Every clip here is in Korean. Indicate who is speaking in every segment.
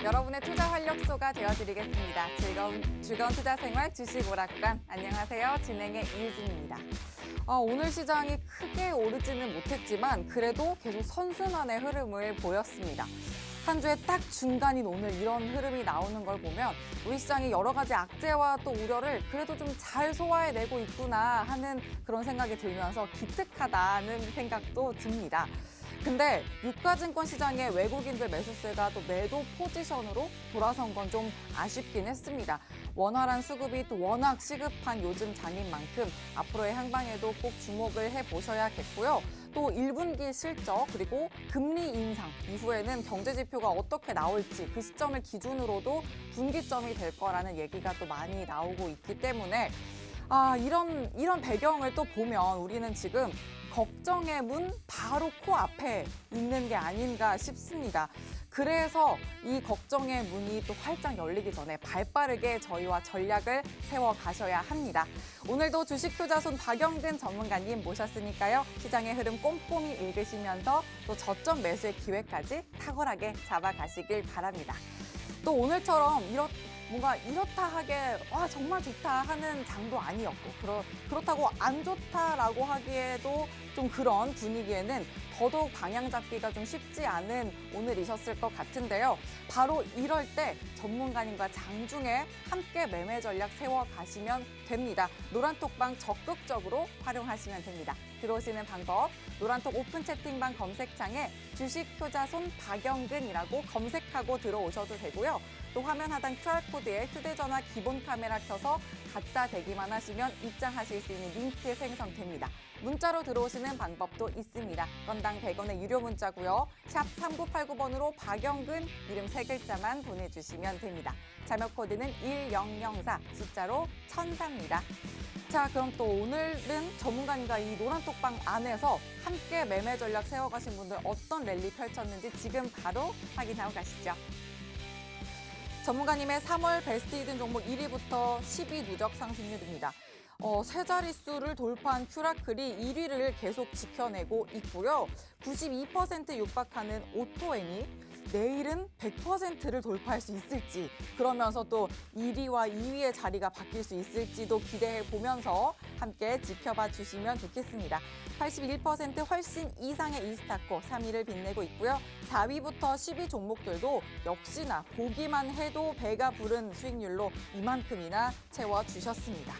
Speaker 1: 여러분의 투자 활력소가 되어드리겠습니다. 즐거운 투자 생활 주식 오락관. 안녕하세요. 진행의 이유진입니다. 오늘 시장이 크게 오르지는 못했지만 그래도 계속 선순환의 흐름을 보였습니다. 한 주의 딱 중간인 오늘 이런 흐름이 나오는 걸 보면 우리 시장이 여러 가지 악재와 또 우려를 그래도 좀 잘 소화해내고 있구나 하는 그런 생각이 들면서 기특하다는 생각도 듭니다. 근데 유가증권 시장의 외국인들 매수세가 또 매도 포지션으로 돌아선 건 좀 아쉽긴 했습니다. 원활한 수급이 또 워낙 시급한 요즘 장인 만큼 앞으로의 향방에도 꼭 주목을 해보셔야겠고요. 또 1분기 실적 그리고 금리 인상 이후에는 경제 지표가 어떻게 나올지 그 시점을 기준으로도 분기점이 될 거라는 얘기가 또 많이 나오고 있기 때문에 이런 배경을 또 보면 우리는 지금 걱정의 문 바로 코앞에 있는 게 아닌가 싶습니다. 그래서 이 걱정의 문이 또 활짝 열리기 전에 발빠르게 저희와 전략을 세워 가셔야 합니다. 오늘도 주식투자손 박영근 전문가님 모셨으니까요. 시장의 흐름 꼼꼼히 읽으시면서 또 저점 매수의 기회까지 탁월하게 잡아가시길 바랍니다. 또 오늘처럼 뭔가 이렇다 하게 정말 좋다 하는 장도 아니었고 그렇다고 안 좋다라고 하기에도 좀 그런 분위기에는 더더욱 방향 잡기가 좀 쉽지 않은 오늘이셨을 것 같은데요. 바로 이럴 때 전문가님과 장중에 함께 매매 전략 세워가시면 됩니다. 노란톡방 적극적으로 활용하시면 됩니다. 들어오시는 방법, 노란톡 오픈 채팅방 검색창에 주식투자손 박영근이라고 검색하고 들어오셔도 되고요. 또 화면 하단 QR코드에 휴대전화 기본 카메라 켜서 갖다 대기만 하시면 입장하실 수 있는 링크 생성됩니다. 문자로 들어오시는 방법도 있습니다. 건당 100원의 유료 문자고요. 샵 3989번으로 박영근 이름 3글자만 보내주시면 됩니다. 자료 코드는 1004, 숫자로 1004입니다. 자, 그럼 또 오늘은 전문가님과 이 노란톡방 안에서 함께 매매 전략 세워가신 분들 어떤 랠리 펼쳤는지 지금 바로 확인하고 가시죠. 전문가님의 3월 베스트 히든 종목 1위부터 10위 누적 상승률입니다. 세 자릿수를 돌파한 큐라클이 1위를 계속 지켜내고 있고요. 92% 육박하는 오토애니 내일은 100%를 돌파할 수 있을지 그러면서 또 1위와 2위의 자리가 바뀔 수 있을지도 기대해 보면서 함께 지켜봐 주시면 좋겠습니다. 81% 훨씬 이상의 이스타코 3위를 빛내고 있고요. 4위부터 10위 종목들도 역시나 보기만 해도 배가 부른 수익률로 이만큼이나 채워주셨습니다.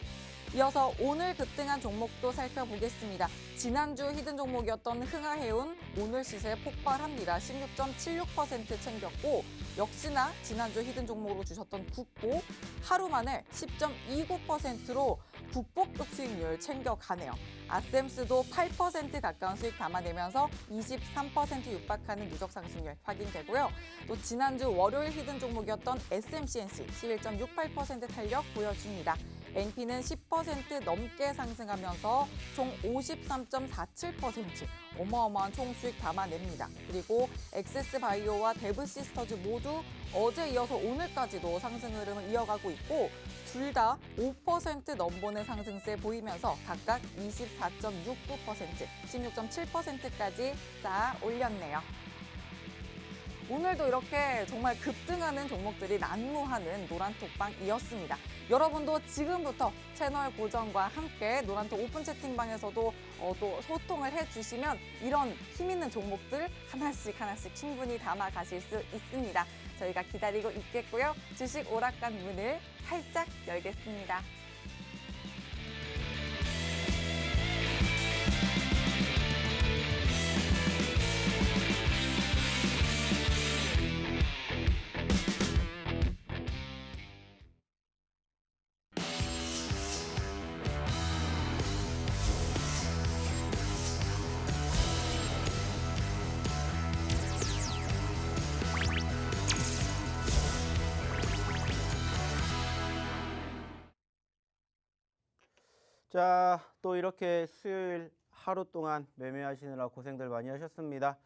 Speaker 1: 이어서 오늘 급등한 종목도 살펴보겠습니다. 지난주 히든 종목이었던 흥하해운 오늘 시세 폭발합니다. 16.76% 챙겼고 역시나 지난주 히든 종목으로 주셨던 국보 하루 만에 10.29%로 국보급 수익률 챙겨가네요. 아셈스도 8% 가까운 수익 담아내면서 23% 육박하는 누적 상승률 확인되고요. 또 지난주 월요일 히든 종목이었던 SMCNC 11.68% 탄력 보여줍니다. NP는 10% 넘게 상승하면서 총 53.47% 어마어마한 총수익 담아냅니다. 그리고 엑세스바이오와 데브시스터즈 모두 어제 이어서 오늘까지도 상승 흐름을 이어가고 있고 둘 다 5% 넘보는 상승세 보이면서 각각 24.69%, 16.7%까지 쌓아 올렸네요. 오늘도 이렇게 정말 급등하는 종목들이 난무하는 노란톡방이었습니다. 여러분도 지금부터 채널 고정과 함께 노란톡 오픈 채팅방에서도 또 소통을 해주시면 이런 힘있는 종목들 하나씩 충분히 담아가실 수 있습니다. 저희가 기다리고 있겠고요. 주식 오락관 문을 활짝 열겠습니다.
Speaker 2: 자, 또 이렇게 수요일 하루 동안 매매하시느라 고생들 많이 하셨습니다.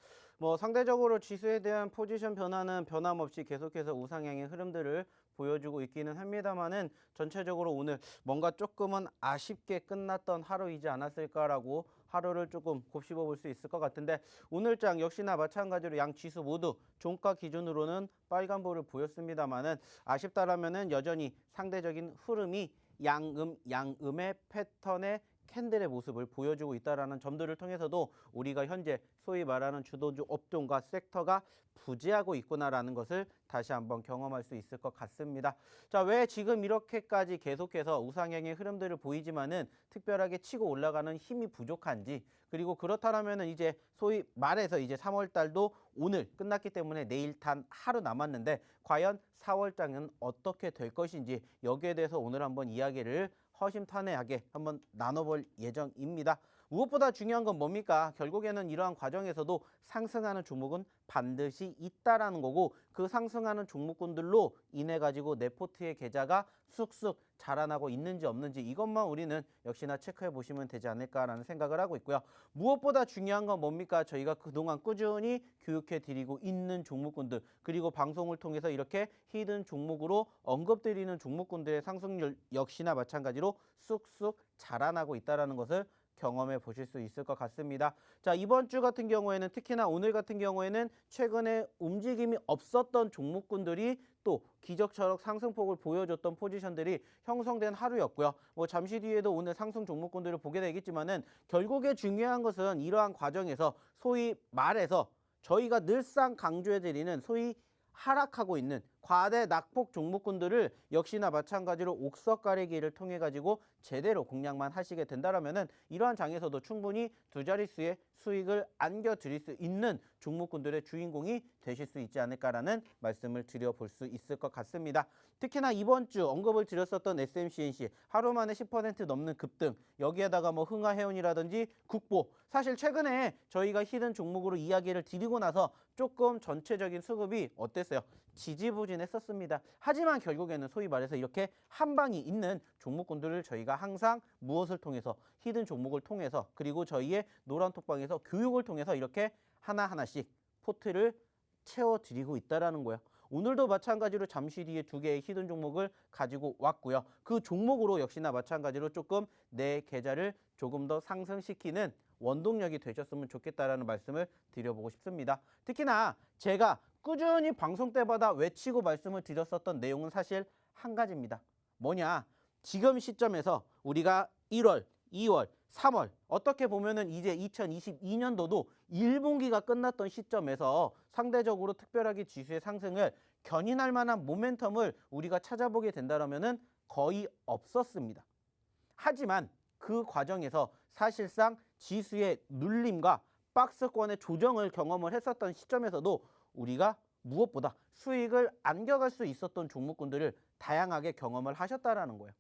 Speaker 2: 상대적으로 지수에 대한 포지션 변화는 변함없이 계속해서 우상향의 흐름들을 보여주고 있기는 합니다만은 전체적으로 오늘 뭔가 조금은 아쉽게 끝났던 하루이지 않았을까라고 하루를 조금 곱씹어 볼 수 있을 것 같은데 오늘장 역시나 마찬가지로 양 지수 모두 종가 기준으로는 빨간불을 보였습니다만은 아쉽다라면은 여전히 상대적인 흐름이 양음의 패턴의 캔들의 모습을 보여주고 있다는 점들을 통해서도 우리가 현재 소위 말하는 주도주 업종과 섹터가 부재하고 있구나라는 것을 다시 한번 경험할 수 있을 것 같습니다. 자, 왜 지금 이렇게까지 계속해서 우상향의 흐름들을 보이지만은 특별하게 치고 올라가는 힘이 부족한지, 그리고 그렇다면은 이제 소위 말해서 이제 3월 달도 오늘 끝났기 때문에 내일 단 하루 남았는데 과연 4월장은 어떻게 될 것인지 여기에 대해서 오늘 한번 이야기를 허심탄회하게 한번 나눠볼 예정입니다. 무엇보다 중요한 건 뭡니까? 결국에는 이러한 과정에서도 상승하는 종목은 반드시 있다라는 거고, 그 상승하는 종목군들로 인해 가지고 내 포트의 계좌가 쑥쑥 자라나고 있는지 없는지 이것만 우리는 역시나 체크해 보시면 되지 않을까라는 생각을 하고 있고요. 무엇보다 중요한 건 뭡니까? 저희가 그동안 꾸준히 교육해 드리고 있는 종목군들, 그리고 방송을 통해서 이렇게 히든 종목으로 언급드리는 종목군들의 상승률 역시나 마찬가지로 쑥쑥 자라나고 있다는 것을 경험해 보실 수 있을 것 같습니다. 자, 이번 주 같은 경우에는 특히나 오늘 같은 경우에는 최근에 움직임이 없었던 종목군들이 또 기적처럼 상승폭을 보여줬던 포지션들이 형성된 하루였고요. 뭐 잠시 뒤에도 오늘 상승 종목군들을 보게 되겠지만은 결국에 중요한 것은 이러한 과정에서 소위 말해서 저희가 늘상 강조해드리는 소위 하락하고 있는 과대 낙폭 종목군들을 역시나 마찬가지로 옥석 가리기를 통해 가지고 제대로 공략만 하시게 된다면은 이러한 장에서도 충분히 두 자릿수의 수익을 안겨드릴 수 있는 종목군들의 주인공이 되실 수 있지 않을까라는 말씀을 드려볼 수 있을 것 같습니다. 특히나 이번 주 언급을 드렸었던 SMCNC 하루 만에 10% 넘는 급등, 여기에다가 뭐 흥하해운이라든지 국보, 사실 최근에 저희가 히든 종목으로 이야기를 드리고 나서 조금 전체적인 수급이 어땠어요? 지지부진했었습니다. 하지만 결국에는 소위 말해서 이렇게 한 방이 있는 종목군들을 저희가 항상 무엇을 통해서 히든 종목을 통해서 그리고 저희의 노란톡방에서 교육을 통해서 이렇게 하나하나씩 포트를 채워드리고 있다는 거예요. 오늘도 마찬가지로 잠시 뒤에 두 개의 히든 종목을 가지고 왔고요. 그 종목으로 역시나 마찬가지로 조금 내 계좌를 조금 더 상승시키는 원동력이 되셨으면 좋겠다라는 말씀을 드려보고 싶습니다. 특히나 제가 꾸준히 방송 때마다 외치고 말씀을 드렸었던 내용은 사실 한 가지입니다. 뭐냐? 지금 시점에서 우리가 1월, 2월, 3월 어떻게 보면은 이제 2022년도도 1분기가 끝났던 시점에서 상대적으로 특별하게 지수의 상승을 견인할 만한 모멘텀을 우리가 찾아보게 된다면은 거의 없었습니다. 하지만 그 과정에서 사실상 지수의 눌림과 박스권의 조정을 경험을 했었던 시점에서도 우리가 무엇보다 수익을 안겨갈 수 있었던 종목군들을 다양하게 경험을 하셨다라는 거예요.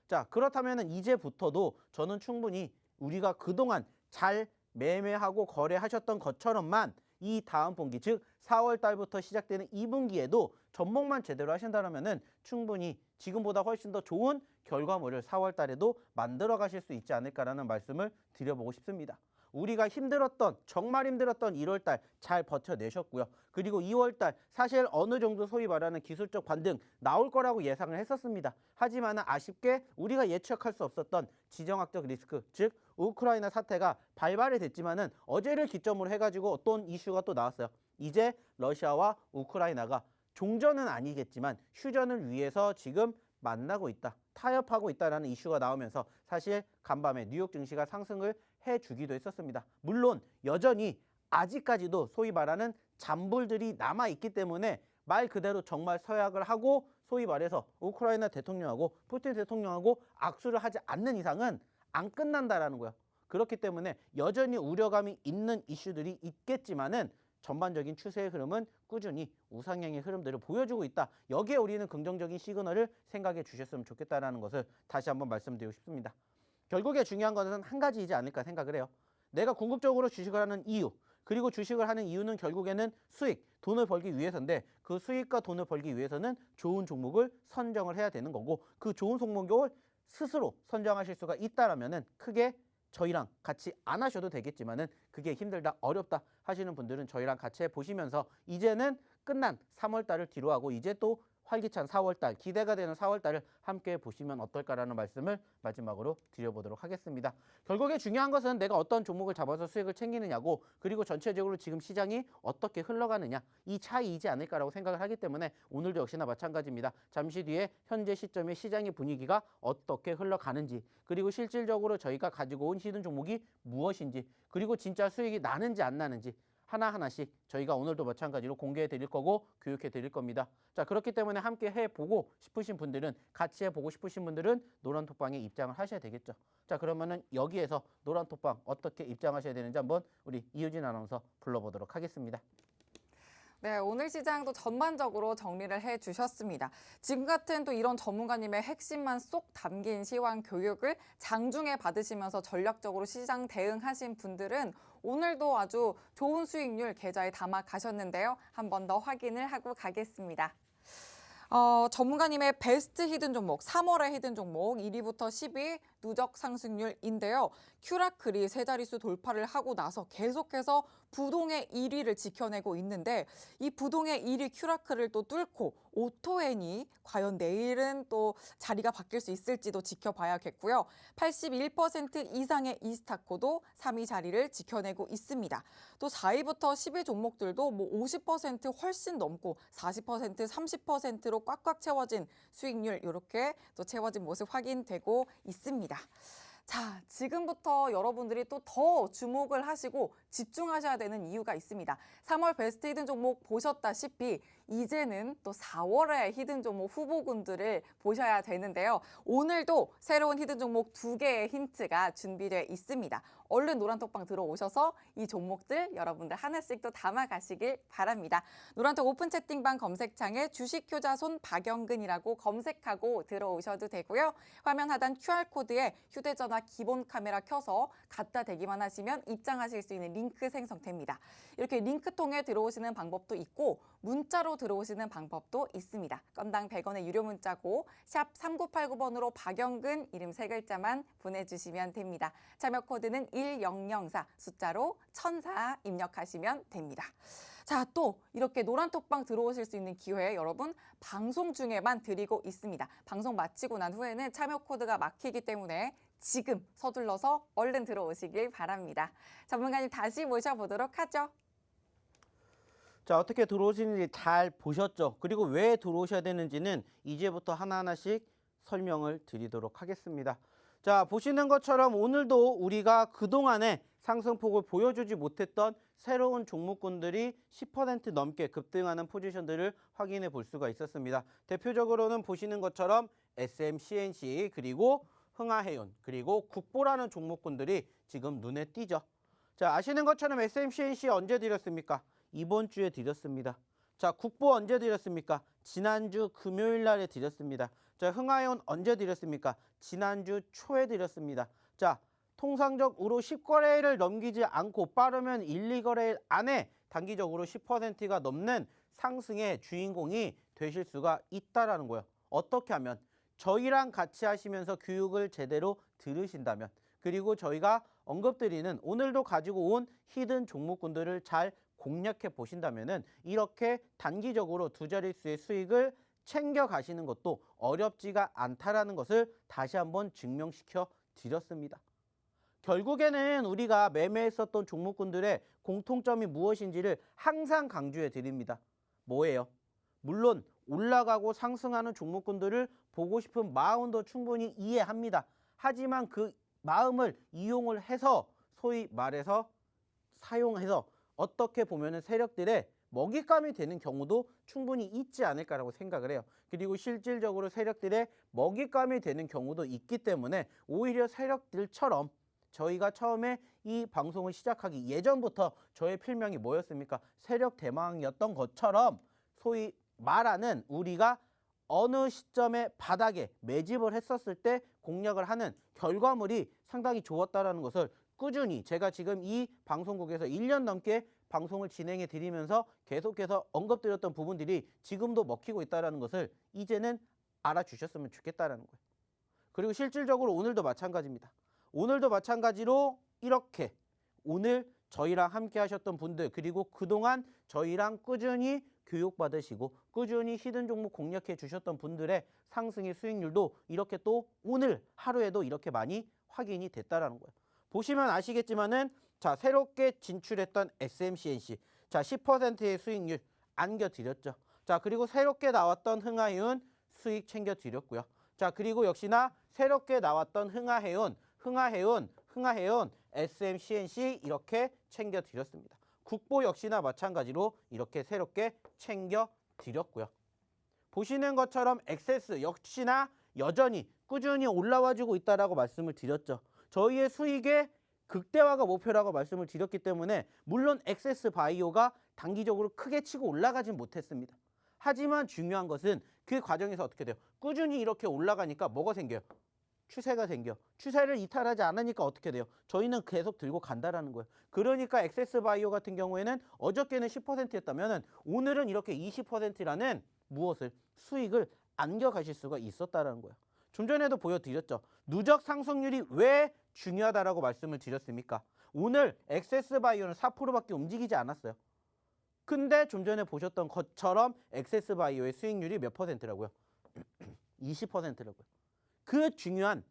Speaker 2: 자, 그렇다면 이제부터도 저는 충분히 우리가 그동안 잘 매매하고 거래하셨던 것처럼만 이 다음 분기, 즉 4월 달부터 시작되는 2분기에도 접목만 제대로 하신다면 충분히 지금보다 훨씬 더 좋은 결과물을 4월 달에도 만들어 가실 수 있지 않을까라는 말씀을 드려보고 싶습니다. 우리가 힘들었던, 정말 힘들었던 1월 달 잘 버텨내셨고요. 그리고 2월 달 사실 어느 정도 소위 말하는 기술적 반등 나올 거라고 예상을 했었습니다. 하지만 아쉽게 우리가 예측할 수 없었던 지정학적 리스크, 즉 우크라이나 사태가 발발이 됐지만은 어제를 기점으로 해가지고 어떤 이슈가 또 나왔어요. 이제 러시아와 우크라이나가 종전은 아니겠지만 휴전을 위해서 지금 만나고 있다, 타협하고 있다라는 이슈가 나오면서 사실 간밤에 뉴욕 증시가 상승을 해주기도 했었습니다. 물론 여전히 아직까지도 소위 말하는 잔불들이 남아있기 때문에 말 그대로 정말 서약을 하고 소위 말해서 우크라이나 대통령하고 푸틴 대통령하고 악수를 하지 않는 이상은 안 끝난다라는 거예요. 그렇기 때문에 여전히 우려감이 있는 이슈들이 있겠지만은 전반적인 추세의 흐름은 꾸준히 우상향의 흐름들을 보여주고 있다. 여기에 우리는 긍정적인 시그널을 생각해 주셨으면 좋겠다라는 것을 다시 한번 말씀드리고 싶습니다. 결국에 중요한 것은 한 가지이지 않을까 생각을 해요. 내가 궁극적으로 주식을 하는 이유, 그리고 주식을 하는 이유는 결국에는 수익, 돈을 벌기 위해서인데 그 수익과 돈을 벌기 위해서는 좋은 종목을 선정을 해야 되는 거고, 그 좋은 종목을 스스로 선정하실 수가 있다라면은 크게 저희랑 같이 안 하셔도 되겠지만은 그게 힘들다, 어렵다 하시는 분들은 저희랑 같이 해보시면서 이제는 끝난 3월 달을 뒤로하고 이제 또 활기찬 4월달, 기대가 되는 4월달을 함께 보시면 어떨까라는 말씀을 마지막으로 드려보도록 하겠습니다. 결국에 중요한 것은 내가 어떤 종목을 잡아서 수익을 챙기느냐고, 그리고 전체적으로 지금 시장이 어떻게 흘러가느냐, 이 차이이지 않을까라고 생각을 하기 때문에 오늘도 역시나 마찬가지입니다. 잠시 뒤에 현재 시점의 시장의 분위기가 어떻게 흘러가는지, 그리고 실질적으로 저희가 가지고 온 히든 종목이 무엇인지, 그리고 진짜 수익이 나는지 안 나는지 하나하나씩 저희가 오늘도 마찬가지로 공개해 드릴 거고 교육해 드릴 겁니다. 자, 그렇기 때문에 함께 해보고 싶으신 분들은, 같이 해보고 싶으신 분들은 노란톡방에 입장을 하셔야 되겠죠. 자, 그러면은 여기에서 노란톡방 어떻게 입장하셔야 되는지 한번 우리 이유진 아나운서 불러보도록 하겠습니다.
Speaker 1: 네, 오늘 시장도 전반적으로 정리를 해주셨습니다. 지금 같은 또 이런 전문가님의 핵심만 쏙 담긴 시황 교육을 장중에 받으시면서 전략적으로 시장 대응하신 분들은 오늘도 아주 좋은 수익률 계좌에 담아 가셨는데요. 한 번 더 확인을 하고 가겠습니다. 전문가님의 베스트 히든 종목, 3월의 히든 종목 1위부터 10위 누적 상승률인데요. 큐라클이 세 자릿수 돌파를 하고 나서 계속해서 부동의 1위를 지켜내고 있는데, 이 부동의 1위 큐라클을 또 뚫고 오토엔이 과연 내일은 또 자리가 바뀔 수 있을지도 지켜봐야겠고요. 81% 이상의 이스타코도 3위 자리를 지켜내고 있습니다. 또 4위부터 10위 종목들도 뭐 50% 훨씬 넘고 40%, 30%로 꽉꽉 채워진 수익률, 이렇게 또 채워진 모습 확인되고 있습니다. 자, 지금부터 여러분들이 또 더 주목을 하시고 집중하셔야 되는 이유가 있습니다. 3월 베스트 히든 종목 보셨다시피 이제는 또 4월의 히든 종목 후보군들을 보셔야 되는데요. 오늘도 새로운 히든 종목 2개의 힌트가 준비되어 있습니다. 얼른 노란톡방 들어오셔서 이 종목들 여러분들 하나씩 또 담아가시길 바랍니다. 노란톡 오픈 채팅방 검색창에 주식효자손 박영근이라고 검색하고 들어오셔도 되고요. 화면 하단 QR코드에 휴대전화 기본 카메라 켜서 갖다 대기만 하시면 입장하실 수 있는 링크 생성됩니다. 이렇게 링크 통해 들어오시는 방법도 있고 문자로 들어오시는 방법도 있습니다. 건당 100원의 유료 문자고 샵 3989번으로 박영근 이름 3글자만 보내주시면 됩니다. 참여 코드는 1004, 숫자로 1004 입력하시면 됩니다. 자, 또 이렇게 노란톡방 들어오실 수 있는 기회 여러분 방송 중에만 드리고 있습니다. 방송 마치고 난 후에는 참여 코드가 막히기 때문에 지금 서둘러서 얼른 들어오시길 바랍니다. 전문가님 다시 모셔보도록 하죠.
Speaker 2: 자, 어떻게 들어오시는지 잘 보셨죠? 그리고 왜 들어오셔야 되는지는 이제부터 하나하나씩 설명을 드리도록 하겠습니다. 자, 보시는 것처럼 오늘도 우리가 그동안에 상승폭을 보여주지 못했던 새로운 종목군들이 10% 넘게 급등하는 포지션들을 확인해 볼 수가 있었습니다. 대표적으로는 보시는 것처럼 SMCNC, 그리고 흥하해운, 그리고 국보라는 종목군들이 지금 눈에 띄죠. 자, 아시는 것처럼 SMCNC 언제 드렸습니까? 이번 주에 드렸습니다. 자, 국보 언제 드렸습니까? 지난주 금요일 날에 드렸습니다. 자, 흥하해운 언제 드렸습니까? 지난주 초에 드렸습니다. 자, 통상적으로 10거래일을 넘기지 않고 빠르면 1, 2거래일 안에 단기적으로 10%가 넘는 상승의 주인공이 되실 수가 있다라는 거예요. 어떻게 하면? 저희랑 같이 하시면서 교육을 제대로 들으신다면, 그리고 저희가 언급드리는 오늘도 가지고 온 히든 종목군들을 잘 공략해 보신다면은 이렇게 단기적으로 두 자릿수의 수익을 챙겨 가시는 것도 어렵지가 않다라는 것을 다시 한번 증명시켜 드렸습니다. 결국에는 우리가 매매했었던 종목군들의 공통점이 무엇인지를 항상 강조해 드립니다. 뭐예요? 물론 올라가고 상승하는 종목군들을 보고 싶은 마음도 충분히 이해합니다. 하지만 그 마음을 이용을 해서, 소위 말해서 사용해서 어떻게 보면은 세력들의 먹잇감이 되는 경우도 충분히 있지 않을까라고 생각을 해요. 그리고 실질적으로 세력들의 먹잇감이 되는 경우도 있기 때문에 오히려 세력들처럼, 저희가 처음에 이 방송을 시작하기 예전부터 저의 필명이 뭐였습니까? 세력 대망이었던 것처럼 소위 말하는, 우리가 어느 시점에 바닥에 매집을 했었을 때 공략을 하는 결과물이 상당히 좋았다라는 것을 꾸준히 제가 지금 이 방송국에서 1년 넘게 방송을 진행해 드리면서 계속해서 언급드렸던 부분들이 지금도 먹히고 있다는 것을 이제는 알아주셨으면 좋겠다는 거예요. 그리고 실질적으로 오늘도 마찬가지입니다. 오늘도 마찬가지로 이렇게 오늘 저희랑 함께 하셨던 분들, 그리고 그동안 저희랑 꾸준히 교육받으시고 꾸준히 히든 종목 공략해 주셨던 분들의 상승의 수익률도 이렇게 또 오늘 하루에도 이렇게 많이 확인이 됐다라는 거예요. 보시면 아시겠지만은 자, 새롭게 진출했던 SMCNC 자, 10%의 수익률 안겨드렸죠. 자, 그리고 새롭게 나왔던 흥하해운 수익 챙겨드렸고요. 자, 그리고 역시나 새롭게 나왔던 흥하해운 SMCNC 이렇게 챙겨드렸습니다. 국보 역시나 마찬가지로 이렇게 새롭게 챙겨드렸고요. 보시는 것처럼 엑세스 역시나 여전히 꾸준히 올라와주고 있다라고 말씀을 드렸죠. 저희의 수익의 극대화가 목표라고 말씀을 드렸기 때문에 물론 엑세스 바이오가 단기적으로 크게 치고 올라가진 못했습니다. 하지만 중요한 것은 그 과정에서 어떻게 돼요? 꾸준히 이렇게 올라가니까 뭐가 생겨요? 추세가 생겨. 추세를 이탈하지 않으니까 어떻게 돼요? 저희는 계속 들고 간다라는 거예요. 그러니까 엑세스 바이오 같은 경우에는 어저께는 10%였다면 오늘은 이렇게 20%라는 무엇을? 수익을 안겨가실 수가 있었다라는 거예요. 좀 전에도 보여드렸죠. 누적 상승률이 왜 중요하다라고 말씀을 드렸습니까? 오늘 엑세스 바이오는 4%밖에 움직이지 않았어요. 근데 좀 전에 보셨던 것처럼 엑세스 바이오의 수익률이 몇 %라고요? 20%라고요. 그 중요한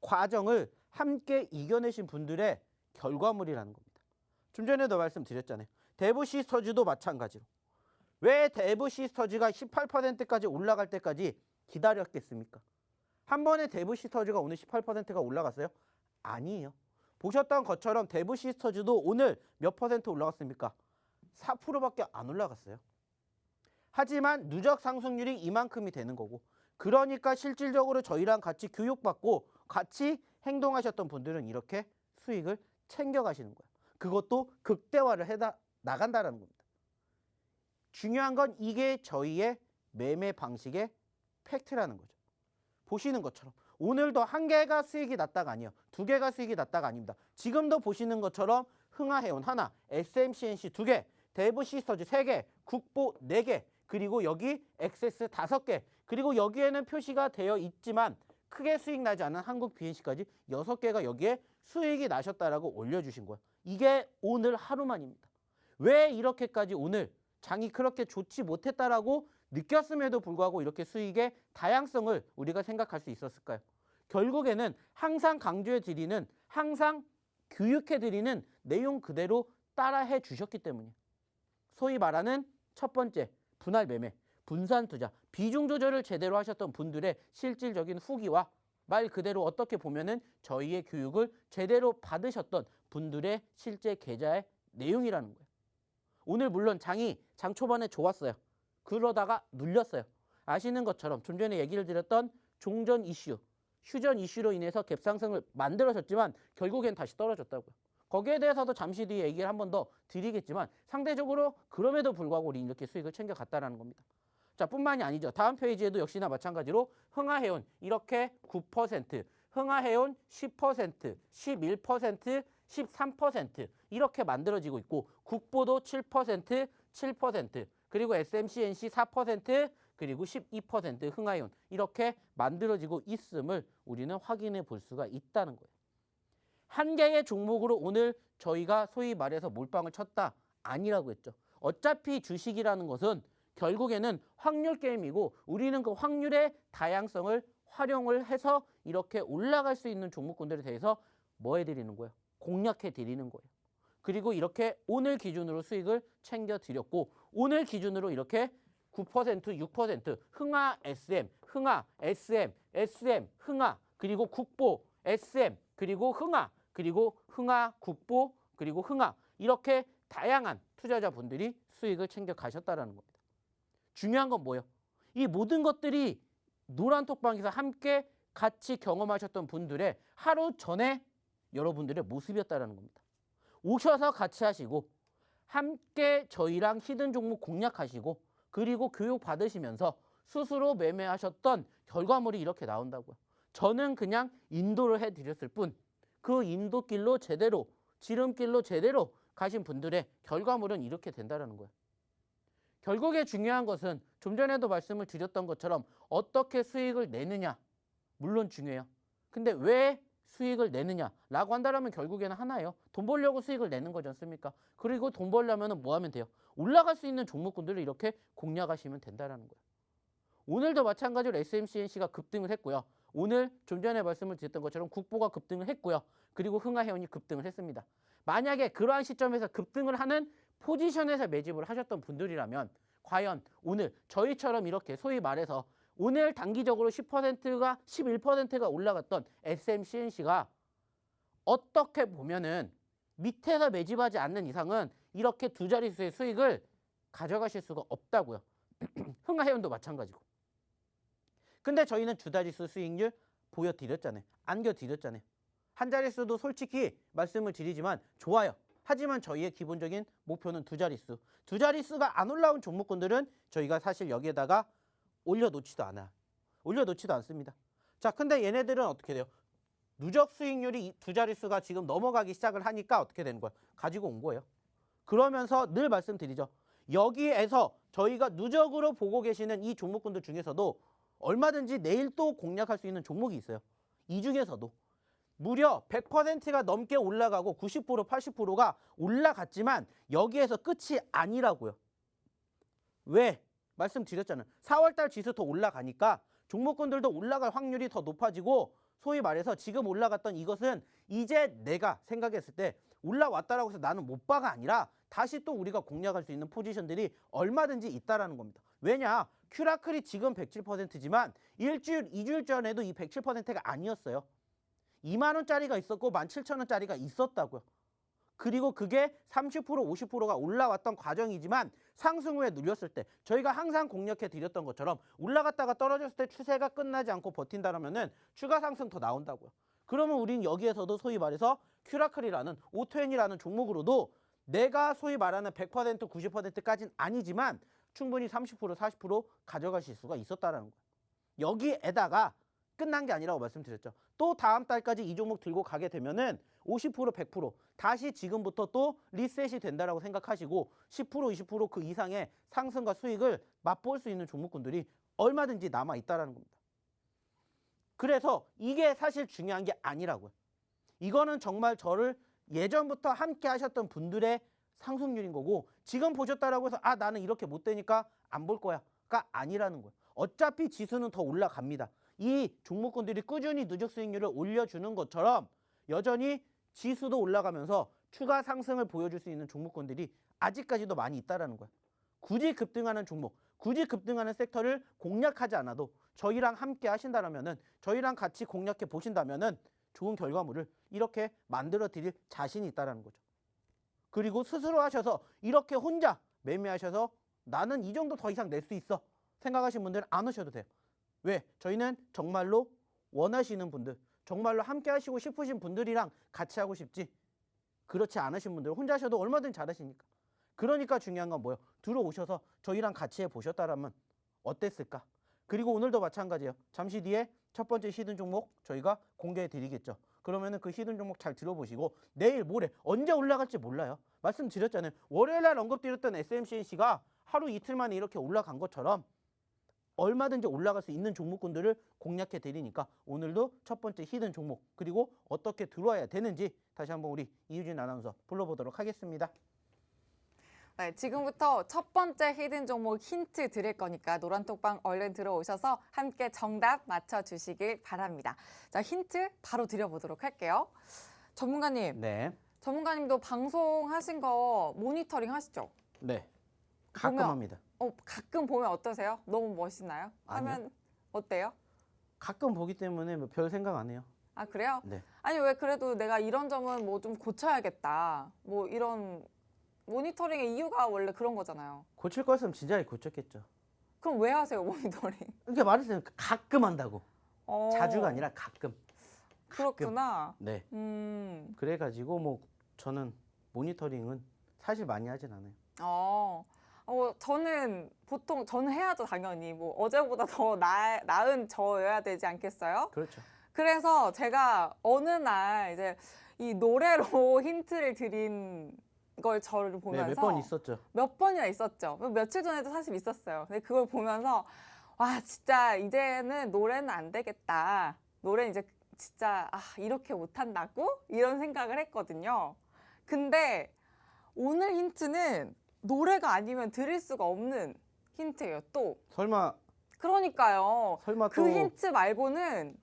Speaker 2: 과정을 함께 이겨내신 분들의 결과물이라는 겁니다. 좀 전에도 말씀드렸잖아요. 대부 시스터즈도 마찬가지로. 왜 대부 시스터즈가 18%까지 올라갈 때까지 기다렸겠습니까? 한 번에 대부 시스터즈가 오늘 18%가 올라갔어요? 아니에요. 보셨던 것처럼 대부 시스터즈도 오늘 몇 % 올라갔습니까? 4%밖에 안 올라갔어요. 하지만 누적 상승률이 이만큼이 되는 거고, 그러니까 실질적으로 저희랑 같이 교육받고 같이 행동하셨던 분들은 이렇게 수익을 챙겨가시는 거예요. 그것도 극대화를 나간다는 겁니다. 중요한 건 이게 저희의 매매 방식의 팩트라는 거죠. 보시는 것처럼 오늘도 한 개가 수익이 났다가 아니에요. 두 개가 수익이 났다가 아닙니다. 지금도 보시는 것처럼 흥하해운 하나, SMCNC 두 개, 대부 시스터즈 세 개, 국보 네 개, 그리고 여기 엑세스 5개, 그리고 여기에는 표시가 되어 있지만 크게 수익 나지 않은 한국 BNC까지 6개가 여기에 수익이 나셨다라고 올려주신 거예요. 이게 오늘 하루만입니다. 왜 이렇게까지 오늘 장이 그렇게 좋지 못했다라고 느꼈음에도 불구하고 이렇게 수익의 다양성을 우리가 생각할 수 있었을까요? 결국에는 항상 강조해드리는, 항상 교육해드리는 내용 그대로 따라해 주셨기 때문이에요. 소위 말하는 첫 번째, 분할 매매, 분산 투자, 비중 조절을 제대로 하셨던 분들의 실질적인 후기와 말 그대로 어떻게 보면은 저희의 교육을 제대로 받으셨던 분들의 실제 계좌의 내용이라는 거예요. 오늘 물론 장 초반에 좋았어요. 그러다가 눌렸어요. 아시는 것처럼 좀 전에 얘기를 드렸던 종전 이슈, 휴전 이슈로 인해서 갭상승을 만들어졌지만 결국엔 다시 떨어졌다고요. 거기에 대해서도 잠시 뒤에 얘기를 한 번 더 드리겠지만 상대적으로 그럼에도 불구하고 우리 이렇게 수익을 챙겨갔다라는 겁니다. 자, 뿐만이 아니죠. 다음 페이지에도 역시나 마찬가지로 흥하해운 이렇게 9%, 흥하해운 10%, 11%, 13% 이렇게 만들어지고 있고 국보도 7%, 7%, 그리고 SMCNC 4%, 그리고 12% 흥하해운 이렇게 만들어지고 있음을 우리는 확인해 볼 수가 있다는 거예요. 한 개의 종목으로 오늘 저희가 소위 말해서 몰빵을 쳤다 아니라고 했죠. 어차피 주식이라는 것은 결국에는 확률 게임이고 우리는 그 확률의 다양성을 활용을 해서 이렇게 올라갈 수 있는 종목군들에 대해서 뭐 해드리는 거예요? 공략해드리는 거예요. 그리고 이렇게 오늘 기준으로 수익을 챙겨드렸고 오늘 기준으로 이렇게 9%, 6% 흥하 SM, 흥하 SM, SM, 흥하 그리고 국보 SM 그리고 흥하 그리고 흥하 국보 그리고 흥하 이렇게 다양한 투자자분들이 수익을 챙겨 가셨다라는 겁니다. 중요한 건 뭐예요? 이 모든 것들이 노란톡방에서 함께 같이 경험하셨던 분들의 하루 전에 여러분들의 모습이었다라는 겁니다. 오셔서 같이 하시고 함께 저희랑 히든 종목 공략하시고 그리고 교육 받으시면서 스스로 매매하셨던 결과물이 이렇게 나온다고요. 저는 그냥 인도를 해드렸을 뿐 그 인도길로 제대로 지름길로 제대로 가신 분들의 결과물은 이렇게 된다는 거예요. 결국에 중요한 것은 좀 전에도 말씀을 드렸던 것처럼 어떻게 수익을 내느냐 물론 중요해요. 근데 왜 수익을 내느냐라고 한다면 결국에는 하나예요. 돈 벌려고 수익을 내는 거지 않습니까? 그리고 돈 벌려면 뭐 하면 돼요? 올라갈 수 있는 종목군들을 이렇게 공략하시면 된다라는 거예요. 오늘도 마찬가지로 SMCNC가 급등을 했고요. 오늘 좀 전에 말씀을 드렸던 것처럼 국보가 급등을 했고요. 그리고 흥하해운이 급등을 했습니다. 만약에 그러한 시점에서 급등을 하는 포지션에서 매집을 하셨던 분들이라면 과연 오늘 저희처럼 이렇게 소위 말해서 오늘 단기적으로 10%가 11%가 올라갔던 SMCNC가 어떻게 보면은 밑에서 매집하지 않는 이상은 이렇게 두 자릿수의 수익을 가져가실 수가 없다고요. 흥하해운도 마찬가지고. 근데 저희는 두 자릿수 수익률 보여드렸잖아요. 안겨드렸잖아요. 한 자릿수도 솔직히 말씀을 드리지만 좋아요. 하지만 저희의 기본적인 목표는 두 자릿수. 두 자릿수가 안 올라온 종목군들은 저희가 사실 여기에다가 올려놓지도 않아요. 올려놓지도 않습니다. 자, 근데 얘네들은 어떻게 돼요? 누적 수익률이 두 자릿수가 지금 넘어가기 시작을 하니까 어떻게 되는 거예요? 가지고 온 거예요. 그러면서 늘 말씀드리죠. 여기에서 저희가 누적으로 보고 계시는 이 종목군들 중에서도 얼마든지 내일 또 공략할 수 있는 종목이 있어요. 이 중에서도 무려 100%가 넘게 올라가고 90%, 80%가 올라갔지만 여기에서 끝이 아니라고요. 왜? 말씀드렸잖아요. 4월달 지수 더 올라가니까 종목군들도 올라갈 확률이 더 높아지고 소위 말해서 지금 올라갔던 이것은 이제 내가 생각했을 때 올라왔다라고 해서 나는 못 봐가 아니라 다시 또 우리가 공략할 수 있는 포지션들이 얼마든지 있다라는 겁니다. 왜냐? 큐라클이 지금 107%지만 일주일, 2주일 전에도 이 107%가 아니었어요. 2만 원짜리가 있었고 17,000원짜리가 있었다고요. 그리고 그게 30%, 50%가 올라왔던 과정이지만 상승 후에 눌렸을 때 저희가 항상 공략해 드렸던 것처럼 올라갔다가 떨어졌을 때 추세가 끝나지 않고 버틴다라면은 추가 상승 더 나온다고요. 그러면 우린 여기에서도 소위 말해서 큐라클이라는 오토엔이라는 종목으로도 내가 소위 말하는 100%, 90%까지는 아니지만 충분히 30%, 40% 가져가실 수가 있었다라는 거예요. 여기에다가 끝난 게 아니라고 말씀드렸죠. 또 다음 달까지 이 종목 들고 가게 되면은 50%, 100% 다시 지금부터 또 리셋이 된다라고 생각하시고 10%, 20% 그 이상의 상승과 수익을 맛볼 수 있는 종목군들이 얼마든지 남아 있다라는 겁니다. 그래서 이게 사실 중요한 게 아니라고요. 이거는 정말 저를 예전부터 함께 하셨던 분들의 상승률인 거고 지금 보셨다라고 해서 아 나는 이렇게 못 되니까 안 볼 거야가 아니라는 거예요. 어차피 지수는 더 올라갑니다. 이 종목군들이 꾸준히 누적 수익률을 올려주는 것처럼 여전히 지수도 올라가면서 추가 상승을 보여줄 수 있는 종목군들이 아직까지도 많이 있다라는 거예요. 굳이 급등하는 종목, 굳이 급등하는 섹터를 공략하지 않아도 저희랑 함께 하신다면은 저희랑 같이 공략해 보신다면은 좋은 결과물을 이렇게 만들어 드릴 자신이 있다라는 거죠. 그리고 스스로 하셔서 이렇게 혼자 매매하셔서 나는 이 정도 더 이상 낼 수 있어 생각하시는 분들은 안 오셔도 돼요. 왜? 저희는 정말로 원하시는 분들, 정말로 함께 하시고 싶으신 분들이랑 같이 하고 싶지 그렇지 않으신 분들 혼자 하셔도 얼마든지 잘하시니까. 그러니까 중요한 건 뭐예요? 들어오셔서 저희랑 같이 해보셨다라면 어땠을까? 그리고 오늘도 마찬가지예요. 잠시 뒤에 첫 번째 히든 종목 저희가 공개해 드리겠죠. 그러면은 그 히든 종목 잘 들어보시고 내일 모레 언제 올라갈지 몰라요. 말씀드렸잖아요. 월요일 날 언급드렸던 SMCNC가 하루 이틀 만에 이렇게 올라간 것처럼 얼마든지 올라갈 수 있는 종목군들을 공략해 드리니까 오늘도 첫 번째 히든 종목 그리고 어떻게 들어와야 되는지 다시 한번 우리 이유진 아나운서 불러보도록 하겠습니다.
Speaker 1: 네, 지금부터 첫 번째 히든 종목 힌트 드릴 거니까 노란톡방 얼른 들어오셔서 함께 정답 맞춰주시길 바랍니다. 자, 힌트 바로 드려보도록 할게요. 전문가님,
Speaker 2: 네.
Speaker 1: 전문가님도 방송하신 거 모니터링 하시죠?
Speaker 2: 네. 가끔
Speaker 1: 보면-
Speaker 2: 합니다.
Speaker 1: 가끔 보면 어떠세요? 너무 멋있나요? 하면
Speaker 2: 아니요.
Speaker 1: 어때요?
Speaker 2: 가끔 보기 때문에 뭐별 생각 안 해요.
Speaker 1: 아, 그래요?
Speaker 2: 네.
Speaker 1: 아니, 왜 그래도 내가 이런 점은 뭐 좀 고쳐야겠다. 뭐 이런 모니터링의 이유가 원래 그런 거잖아요.
Speaker 2: 고칠 거였으면 진작에 고쳤겠죠.
Speaker 1: 그럼 왜 하세요, 모니터링?
Speaker 2: 이렇게 말했어요. 가끔 한다고.
Speaker 1: 어,
Speaker 2: 자주가 아니라 가끔.
Speaker 1: 그렇구나.
Speaker 2: 네.
Speaker 1: 그래가지고
Speaker 2: 뭐 저는 모니터링은 사실 많이 하진 않아요.
Speaker 1: 저는 보통 저는 해야죠, 당연히. 뭐 어제보다 더 나은 저여야 되지 않겠어요?
Speaker 2: 그렇죠.
Speaker 1: 그래서 제가 어느 날 이제 이 노래로 힌트를 드린 걸 저를
Speaker 2: 네,
Speaker 1: 보면서
Speaker 2: 몇 번 있었죠.
Speaker 1: 몇 번이나 있었죠. 며칠 전에도 사실 있었어요. 근데 그걸 보면서 와, 진짜 이제는 노래는 안 되겠다. 노래는 이제 진짜 이렇게 못한다고? 이런 생각을 했거든요. 근데 오늘 힌트는 노래가 아니면 드릴 수가 없는 힌트예요. 또
Speaker 2: 설마
Speaker 1: 그러니까요.
Speaker 2: 설마
Speaker 1: 그
Speaker 2: 또
Speaker 1: 힌트 말고는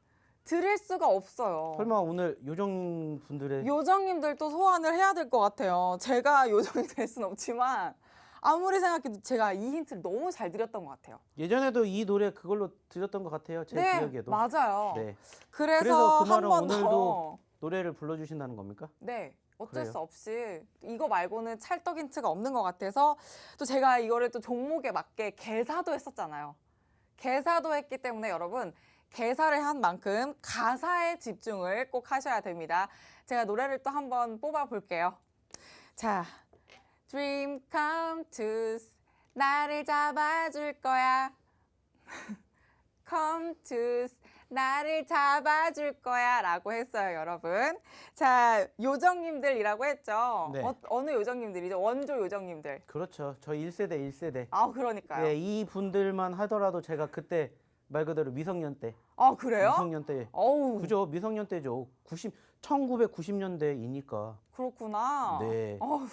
Speaker 1: 드릴 수가 없어요.
Speaker 2: 설마 오늘 요정 분들의
Speaker 1: 요정님들도 소환을 해야 될 것 같아요. 제가 요정이 될 수는 없지만 아무리 생각해도 제가 이 힌트를 너무 잘 드렸던 것 같아요.
Speaker 2: 예전에도 이 노래 그걸로 들었던 것 같아요. 제
Speaker 1: 네,
Speaker 2: 기억에도.
Speaker 1: 맞아요.
Speaker 2: 네.
Speaker 1: 그래서
Speaker 2: 그 말은
Speaker 1: 한 번
Speaker 2: 오늘도
Speaker 1: 더.
Speaker 2: 노래를 불러주신다는 겁니까?
Speaker 1: 네. 어쩔
Speaker 2: 그래요?
Speaker 1: 수 없이 이거 말고는 찰떡 힌트가 없는 것 같아서 또 제가 이거를 또 종목에 맞게 개사도 했었잖아요. 개사도 했기 때문에 여러분 개사를 한 만큼 가사에 집중을 꼭 하셔야 됩니다. 제가 노래를 또 한번 뽑아 볼게요. 자, Dream come true, 나를 잡아줄 거야. Come true, 나를 잡아줄 거야 라고 했어요, 여러분. 자, 요정님들이라고 했죠.
Speaker 2: 네.
Speaker 1: 어느 요정님들이죠? 원조 요정님들.
Speaker 2: 그렇죠. 저 1세대 1세대.
Speaker 1: 그러니까요.
Speaker 2: 네, 이 분들만 하더라도 제가 그때 말 그대로 미성년 때.
Speaker 1: 그래요?
Speaker 2: 미성년 때.
Speaker 1: 어우,
Speaker 2: 그죠? 미성년 때죠. 1990년대이니까.
Speaker 1: 그렇구나.
Speaker 2: 네.
Speaker 1: 어휴,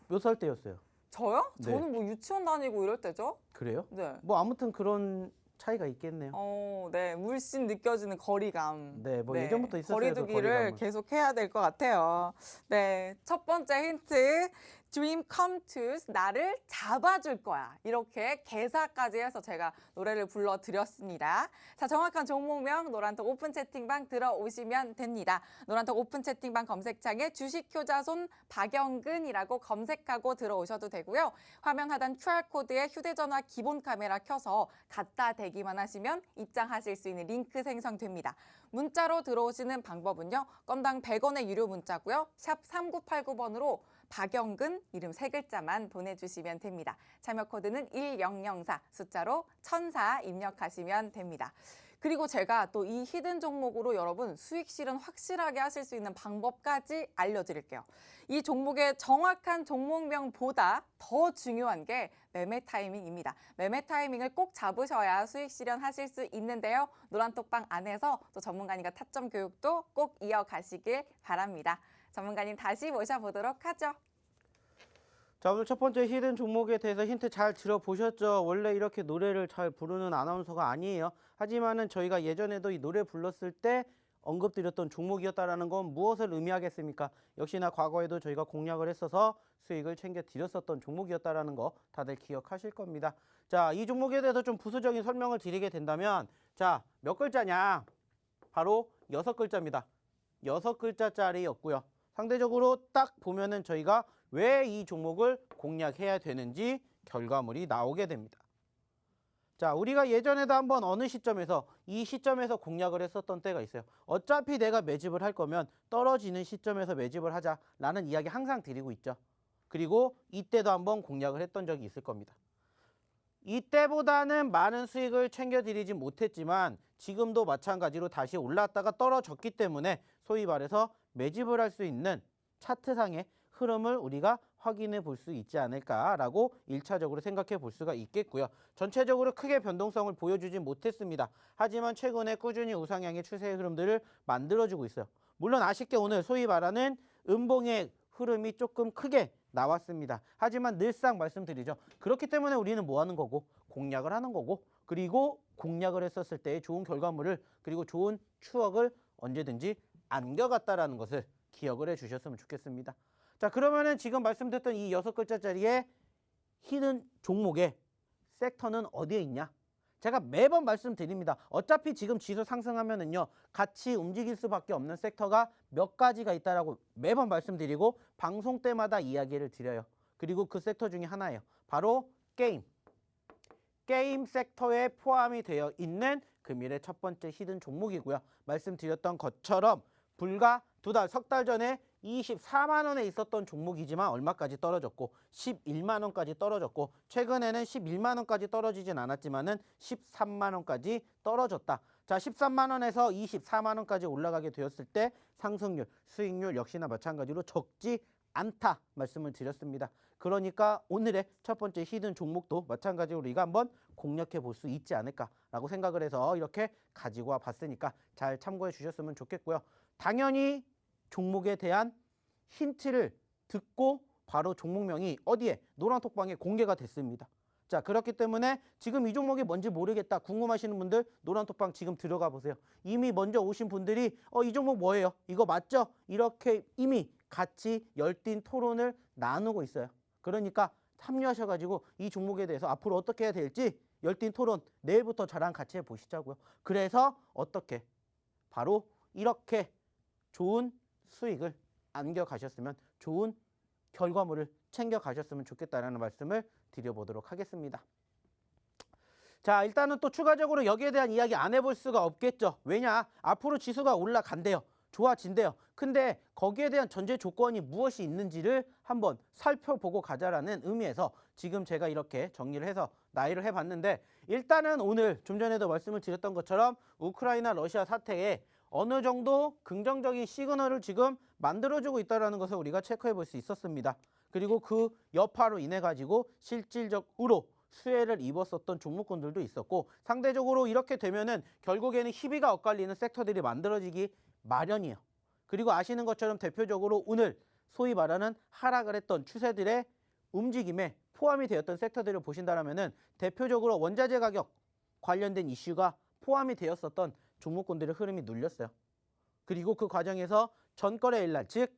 Speaker 2: 몇 살 때였어요?
Speaker 1: 저요?
Speaker 2: 네.
Speaker 1: 저는 뭐 유치원 다니고 이럴 때죠?
Speaker 2: 그래요?
Speaker 1: 네.
Speaker 2: 뭐 아무튼 그런 차이가 있겠네요.
Speaker 1: 네. 물씬 느껴지는 거리감.
Speaker 2: 네, 뭐 예전부터 있었어요.
Speaker 1: 거리두기를
Speaker 2: 그 거리감은.
Speaker 1: 계속 해야 될 것 같아요. 네. 첫 번째 힌트. Dream come true. 나를 잡아줄 거야. 이렇게 개사까지 해서 제가 노래를 불러드렸습니다. 자, 정확한 종목명 노란톡 오픈 채팅방 들어오시면 됩니다. 노란톡 오픈 채팅방 검색창에 주식효자손 박영근이라고 검색하고 들어오셔도 되고요. 화면 하단 QR코드에 휴대전화 기본 카메라 켜서 갖다 대기만 하시면 입장하실 수 있는 링크 생성됩니다. 문자로 들어오시는 방법은요. 건당 100원의 유료 문자고요. 샵 3989번으로 박영근 이름 3글자만 보내주시면 됩니다. 참여 코드는 1004 숫자로 1004 입력하시면 됩니다. 그리고 제가 또 이 히든 종목으로 여러분 수익 실현 확실하게 하실 수 있는 방법까지 알려드릴게요. 이 종목의 정확한 종목명보다 더 중요한 게 매매 타이밍입니다. 매매 타이밍을 꼭 잡으셔야 수익 실현하실 수 있는데요. 노란톡방 안에서 또 전문가님과 타점 교육도 꼭 이어가시길 바랍니다. 전문가님 다시 모셔보도록 하죠.
Speaker 2: 자, 오늘 첫 번째 히든 종목에 대해서 힌트 잘 들어보셨죠? 원래 이렇게 노래를 잘 부르는 아나운서가 아니에요. 하지만은 저희가 예전에도 이 노래 불렀을 때 언급드렸던 종목이었다라는 건 무엇을 의미하겠습니까? 역시나 과거에도 저희가 공략을 했어서 수익을 챙겨 드렸었던 종목이었다라는 거 다들 기억하실 겁니다. 자, 이 종목에 대해서 좀 부수적인 설명을 드리게 된다면 자, 몇 글자냐? 바로 6글자입니다. 6글자짜리였고요. 상대적으로 딱 보면은 저희가 왜 이 종목을 공략해야 되는지 결과물이 나오게 됩니다. 자, 우리가 예전에도 한번 어느 시점에서 이 시점에서 공략을 했었던 때가 있어요. 어차피 내가 매집을 할 거면 떨어지는 시점에서 매집을 하자라는 이야기 항상 드리고 있죠. 그리고 이때도 한번 공략을 했던 적이 있을 겁니다. 이때보다는 많은 수익을 챙겨드리지 못했지만 지금도 마찬가지로 다시 올랐다가 떨어졌기 때문에 소위 말해서 매집을 할 수 있는 차트상의 흐름을 우리가 확인해 볼 수 있지 않을까라고 1차적으로 생각해 볼 수가 있겠고요. 전체적으로 크게 변동성을 보여주지 못했습니다. 하지만 최근에 꾸준히 우상향의 추세의 흐름들을 만들어주고 있어요. 물론 아쉽게 오늘 소위 말하는 음봉의 흐름이 조금 크게 나왔습니다. 하지만 늘상 말씀드리죠. 그렇기 때문에 우리는 뭐 하는 거고 공략을 하는 거고 그리고 공략을 했었을 때의 좋은 결과물을 그리고 좋은 추억을 언제든지 안겨갔다라는 것을 기억을 해 주셨으면 좋겠습니다. 자, 그러면은 지금 말씀드렸던 이 6글자짜리의 히든 종목의 섹터는 어디에 있냐? 제가 매번 말씀드립니다. 어차피 지금 지수 상승하면은요, 같이 움직일 수밖에 없는 섹터가 몇 가지가 있다라고 매번 말씀드리고 방송 때마다 이야기를 드려요. 그리고 그 섹터 중에 하나예요. 바로 게임. 게임 섹터에 포함이 되어 있는 금일의 첫 번째 히든 종목이고요. 말씀드렸던 것처럼 불과 석 달 전에 24만 원에 있었던 종목이지만 얼마까지 떨어졌고 11만 원까지 떨어졌고 최근에는 11만 원까지 떨어지진 않았지만은 13만 원까지 떨어졌다. 자, 13만 원에서 24만 원까지 올라가게 되었을 때 상승률, 수익률 역시나 마찬가지로 적지 않다 말씀을 드렸습니다. 그러니까 오늘의 첫 번째 히든 종목도 마찬가지로 우리가 한번 공략해 볼 수 있지 않을까라고 생각을 해서 이렇게 가지고 와 봤으니까 잘 참고해 주셨으면 좋겠고요. 당연히 종목에 대한 힌트를 듣고 바로 종목명이 어디에? 노란톡방에 공개가 됐습니다. 자, 그렇기 때문에 지금 이 종목이 뭔지 모르겠다 궁금하시는 분들 노란톡방 지금 들어가 보세요. 이미 먼저 오신 분들이 이 종목 뭐예요? 이거 맞죠? 이렇게 이미 같이 열띤 토론을 나누고 있어요. 그러니까 참여하셔가지고 이 종목에 대해서 앞으로 어떻게 해야 될지 열띤 토론 내일부터 저랑 같이 해보시자고요. 그래서 어떻게 바로 이렇게 좋은 수익을 안겨가셨으면 좋은 결과물을 챙겨가셨으면 좋겠다라는 말씀을 드려보도록 하겠습니다. 자, 일단은 또 추가적으로 여기에 대한 이야기 안 해볼 수가 없겠죠. 왜냐? 앞으로 지수가 올라간대요. 좋아진대요. 근데 거기에 대한 전제 조건이 무엇이 있는지를 한번 살펴보고 가자라는 의미에서 지금 제가 이렇게 정리를 해서 나열을 해봤는데 일단은 오늘 좀 전에도 말씀을 드렸던 것처럼 우크라이나 러시아 사태에 어느 정도 긍정적인 시그널을 지금 만들어주고 있다는 것을 우리가 체크해 볼 수 있었습니다. 그리고 그 여파로 인해 가지고 실질적으로 수혜를 입었었던 종목군들도 있었고 상대적으로 이렇게 되면은 결국에는 희비가 엇갈리는 섹터들이 만들어지기 마련이에요. 그리고 아시는 것처럼 대표적으로 오늘 소위 말하는 하락을 했던 추세들의 움직임에 포함이 되었던 섹터들을 보신다면은 대표적으로 원자재 가격 관련된 이슈가 포함이 되었었던 종목군들의 흐름이 눌렸어요. 그리고 그 과정에서 전거래일 날, 즉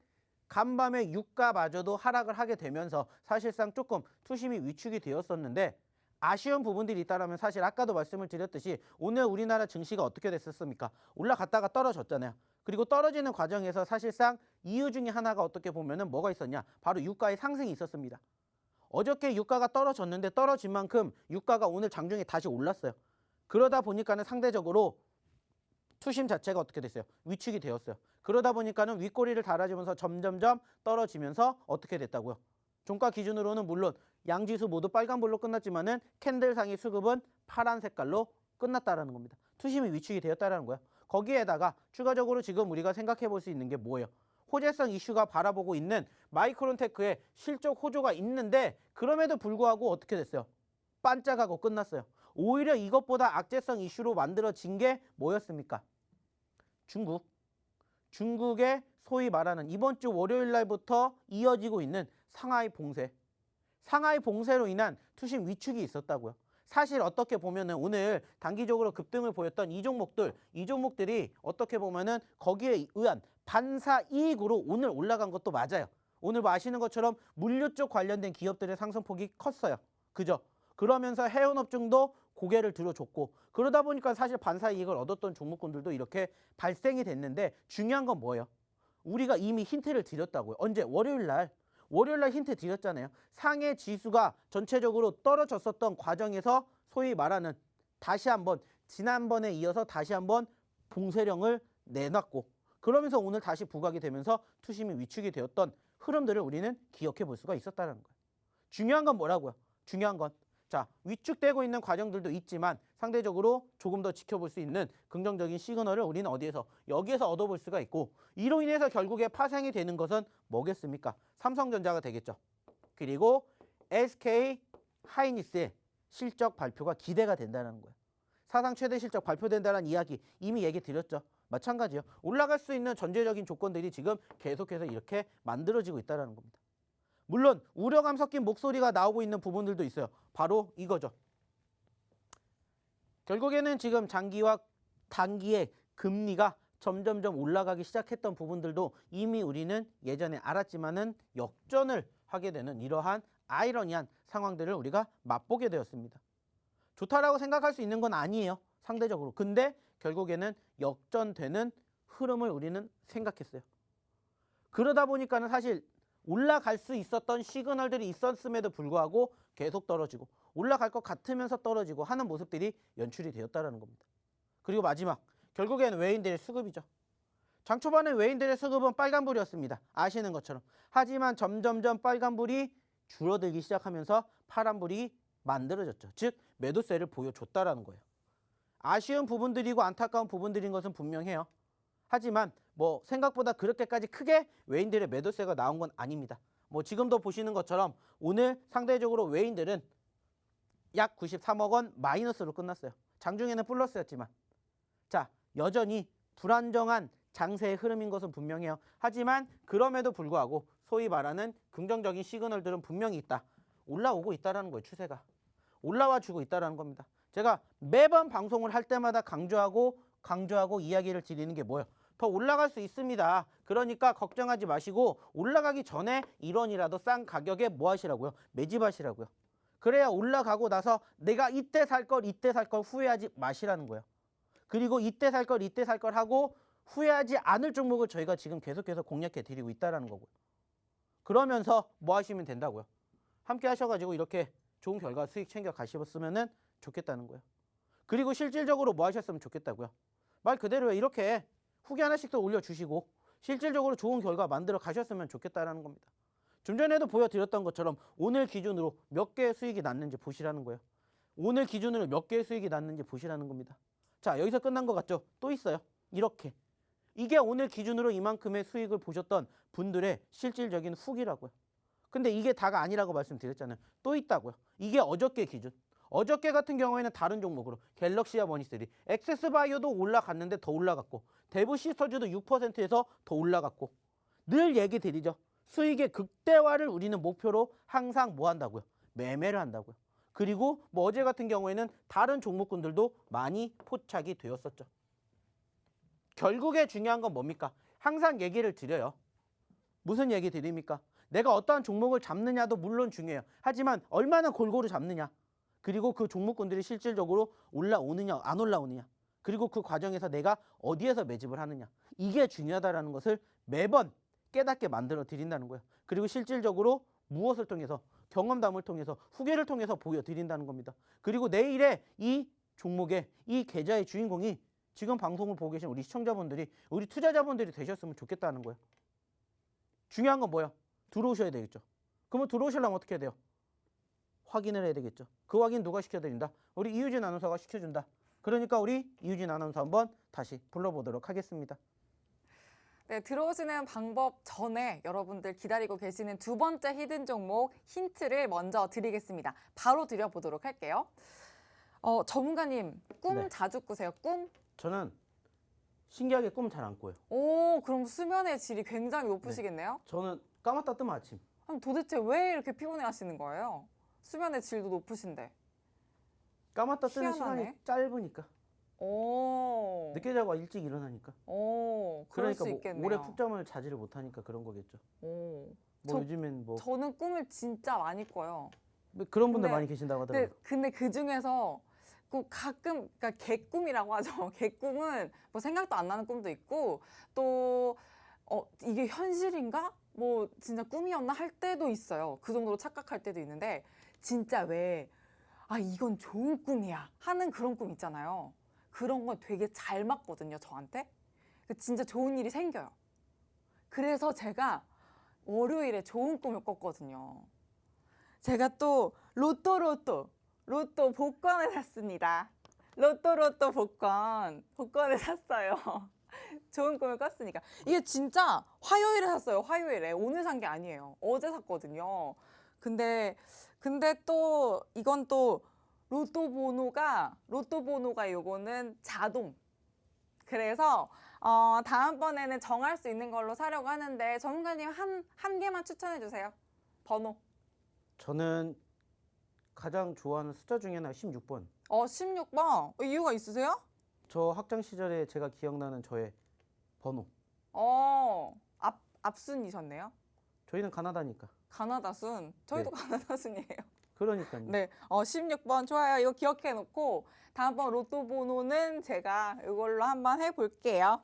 Speaker 2: 간밤에 유가마저도 하락을 하게 되면서 사실상 조금 투심이 위축이 되었었는데 아쉬운 부분들이 있다면 사실 아까도 말씀을 드렸듯이 오늘 우리나라 증시가 어떻게 됐었습니까? 올라갔다가 떨어졌잖아요. 그리고 떨어지는 과정에서 사실상 이유 중에 하나가 어떻게 보면은 뭐가 있었냐? 바로 유가의 상승이 있었습니다. 어저께 유가가 떨어졌는데 떨어진 만큼 유가가 오늘 장중에 다시 올랐어요. 그러다 보니까는 상대적으로 투심 자체가 어떻게 됐어요? 위축이 되었어요. 그러다 보니까는 윗꼬리를 달아주면서 점점점 떨어지면서 어떻게 됐다고요? 종가 기준으로는 물론 양지수 모두 빨간불로 끝났지만은 캔들상의 수급은 파란 색깔로 끝났다라는 겁니다. 투심이 위축이 되었다라는 거예요. 거기에다가 추가적으로 지금 우리가 생각해 볼 수 있는 게 뭐예요? 호재성 이슈가 바라보고 있는 마이크론테크의 실적 호조가 있는데 그럼에도 불구하고 어떻게 됐어요? 반짝하고 끝났어요. 오히려 이것보다 악재성 이슈로 만들어진 게 뭐였습니까? 중국의 소위 말하는 이번 주 월요일 날부터 이어지고 있는 상하이 봉쇄. 상하이 봉쇄로 인한 투심 위축이 있었다고요. 사실 어떻게 보면은 오늘 단기적으로 급등을 보였던 이 종목들이 어떻게 보면은 거기에 의한 반사 이익으로 오늘 올라간 것도 맞아요. 오늘 뭐 아시는 것처럼 물류 쪽 관련된 기업들의 상승폭이 컸어요. 그죠? 그러면서 해운업종도 고개를 들어줬고 그러다 보니까 사실 반사 이익을 얻었던 종목군들도 이렇게 발생이 됐는데 중요한 건 뭐예요? 우리가 이미 힌트를 드렸다고요. 언제? 월요일 날 힌트 드렸잖아요. 상해 지수가 전체적으로 떨어졌었던 과정에서 소위 말하는 다시 한번 지난번에 이어서 다시 한번 봉쇄령을 내놨고 그러면서 오늘 다시 부각이 되면서 투심이 위축이 되었던 흐름들을 우리는 기억해 볼 수가 있었다는 거예요. 중요한 건 뭐라고요? 중요한 건 자, 위축되고 있는 과정들도 있지만 상대적으로 조금 더 지켜볼 수 있는 긍정적인 시그널을 우리는 어디에서? 여기에서 얻어볼 수가 있고 이로 인해서 결국에 파생이 되는 것은 뭐겠습니까? 삼성전자가 되겠죠. 그리고 SK 하이닉스의 실적 발표가 기대가 된다는 거예요. 사상 최대 실적 발표된다는 이야기 이미 얘기 드렸죠. 마찬가지요. 올라갈 수 있는 전제적인 조건들이 지금 계속해서 이렇게 만들어지고 있다는 겁니다. 물론 우려감 섞인 목소리가 나오고 있는 부분들도 있어요. 바로 이거죠. 결국에는 지금 장기와 단기의 금리가 점점점 올라가기 시작했던 부분들도 이미 우리는 예전에 알았지만은 역전을 하게 되는 이러한 아이러니한 상황들을 우리가 맛보게 되었습니다. 좋다라고 생각할 수 있는 건 아니에요. 상대적으로. 근데 결국에는 역전되는 흐름을 우리는 생각했어요. 그러다 보니까는 사실 올라갈 수 있었던 시그널들이 있었음에도 불구하고 계속 떨어지고 올라갈 것 같으면서 떨어지고 하는 모습들이 연출이 되었다는 겁니다. 그리고 마지막 결국에는 외인들의 수급이죠. 장 초반에 외인들의 수급은 빨간불이었습니다. 아시는 것처럼. 하지만 점점점 빨간불이 줄어들기 시작하면서 파란불이 만들어졌죠. 즉 매도세를 보여줬다라는 거예요. 아쉬운 부분들이고 안타까운 부분들인 것은 분명해요. 하지만 뭐 생각보다 그렇게까지 크게 외인들의 매도세가 나온 건 아닙니다. 뭐 지금도 보시는 것처럼 오늘 상대적으로 외인들은 약 93억 원 마이너스로 끝났어요. 장중에는 플러스였지만. 자, 여전히 불안정한 장세의 흐름인 것은 분명해요. 하지만 그럼에도 불구하고 소위 말하는 긍정적인 시그널들은 분명히 있다. 올라오고 있다는 거예요. 추세가. 올라와 주고 있다는 겁니다. 제가 매번 방송을 할 때마다 강조하고 이야기를 드리는 게 뭐예요? 더 올라갈 수 있습니다. 그러니까 걱정하지 마시고 올라가기 전에 1원이라도 싼 가격에 뭐 하시라고요? 매집하시라고요. 그래야 올라가고 나서 내가 이때 살 걸 후회하지 마시라는 거예요. 그리고 이때 살 걸 하고 후회하지 않을 종목을 저희가 지금 계속해서 공략해 드리고 있다는 거고요. 그러면서 뭐 하시면 된다고요? 함께 하셔가지고 이렇게 좋은 결과 수익 챙겨 가셨으면 좋겠다는 거예요. 그리고 실질적으로 뭐 하셨으면 좋겠다고요? 말 그대로 이렇게 후기 하나씩 더 올려주시고 실질적으로 좋은 결과 만들어 가셨으면 좋겠다는 겁니다. 좀 전에도 보여드렸던 것처럼 오늘 기준으로 몇 개의 수익이 났는지 보시라는 거예요. 오늘 기준으로 몇 개의 수익이 났는지 보시라는 겁니다. 자, 여기서 끝난 것 같죠? 또 있어요. 이렇게. 이게 오늘 기준으로 이만큼의 수익을 보셨던 분들의 실질적인 후기라고요. 근데 이게 다가 아니라고 말씀드렸잖아요. 또 있다고요. 이게 어저께 기준. 어저께 같은 경우에는 다른 종목으로 갤럭시와 머니3, 액세스바이오도 올라갔는데 더 올라갔고 대부 시스터즈도 6%에서 더 올라갔고 늘 얘기 드리죠. 수익의 극대화를 우리는 목표로 항상 뭐 한다고요? 매매를 한다고요. 그리고 뭐 어제 같은 경우에는 다른 종목군들도 많이 포착이 되었었죠. 결국에 중요한 건 뭡니까? 항상 얘기를 드려요. 무슨 얘기 드립니까? 내가 어떠한 종목을 잡느냐도 물론 중요해요. 하지만 얼마나 골고루 잡느냐. 그리고 그 종목군들이 실질적으로 올라오느냐 안 올라오느냐. 그리고 그 과정에서 내가 어디에서 매집을 하느냐. 이게 중요하다는 것을 매번 깨닫게 만들어 드린다는 거예요. 그리고 실질적으로 무엇을 통해서 경험담을 통해서 후기를 통해서 보여드린다는 겁니다. 그리고 내일의 이 종목의 이 계좌의 주인공이 지금 방송을 보고 계신 우리 시청자분들이 우리 투자자분들이 되셨으면 좋겠다는 거예요. 중요한 건 뭐예요? 들어오셔야 되겠죠. 그러면 들어오시려면 어떻게 해야 돼요? 확인을 해야 되겠죠. 그 확인 누가 시켜드린다? 우리 이유진 아나운서가 시켜준다. 그러니까 우리 이유진 아나운서 한번 다시 불러보도록 하겠습니다.
Speaker 1: 네, 들어오시는 방법 전에 여러분들 기다리고 계시는 두 번째 히든 종목 힌트를 먼저 드리겠습니다. 바로 드려보도록 할게요. 전문가님, 꿈
Speaker 2: 네.
Speaker 1: 자주 꾸세요? 꿈?
Speaker 2: 저는 신기하게 꿈 잘 안 꿔요.
Speaker 1: 오, 그럼 수면의 질이 굉장히 높으시겠네요?
Speaker 2: 저는 까맣다 뜨면 아침.
Speaker 1: 그럼 도대체 왜 이렇게 피곤해 하시는 거예요? 수면의 질도 높으신데.
Speaker 2: 까맣다 뜨는
Speaker 1: 희한하네.
Speaker 2: 시간이 짧으니까.
Speaker 1: 오.
Speaker 2: 늦게 자고 일찍 일어나니까.
Speaker 1: 오, 그럴
Speaker 2: 그러니까
Speaker 1: 수
Speaker 2: 뭐
Speaker 1: 있겠네요.
Speaker 2: 오래 푹 잠을 자지를 못하니까 그런 거겠죠.
Speaker 1: 오.
Speaker 2: 뭐
Speaker 1: 저-
Speaker 2: 요즘엔 뭐
Speaker 1: 저는 꿈을 진짜 많이 꿔요.
Speaker 2: 그런 분들
Speaker 1: 근데-
Speaker 2: 많이 계신다고 하더라고요.
Speaker 1: 근데 그 중에서 꼭 가끔, 그러니까 개꿈이라고 하죠. 개꿈은 뭐 생각도 안 나는 꿈도 있고 또 이게 현실인가? 뭐 진짜 꿈이었나 할 때도 있어요. 그 정도로 착각할 때도 있는데 진짜 이건 좋은 꿈이야 하는 그런 꿈 있잖아요. 그런 건 되게 잘 맞거든요, 저한테. 진짜 좋은 일이 생겨요. 그래서 제가 월요일에 좋은 꿈을 꿨거든요. 제가 또 로또 복권을 샀습니다. 로또 복권을 샀어요. 좋은 꿈을 꿨으니까. 이게 진짜 화요일에 샀어요. 화요일에. 오늘 산 게 아니에요. 어제 샀거든요. 근데 또 이건 또 로또 번호가 요거는 자동. 그래서 다음번에는 정할 수 있는 걸로 사려고 하는데 전문가님 한 개만 추천해 주세요. 번호.
Speaker 2: 저는 가장 좋아하는 숫자 중에 하나 16번.
Speaker 1: 16번. 이유가 있으세요?
Speaker 2: 저 학창 시절에 제가 기억나는 저의 번호.
Speaker 1: 앞순이셨네요.
Speaker 2: 저희는 가나다니까.
Speaker 1: 가나다 순. 저희도
Speaker 2: 네.
Speaker 1: 가나다 순이에요.
Speaker 2: 그러니까요.
Speaker 1: 네. 16번 좋아요. 이거 기억해 놓고 다음번 로또 번호는 제가 이걸로 한번 해볼게요.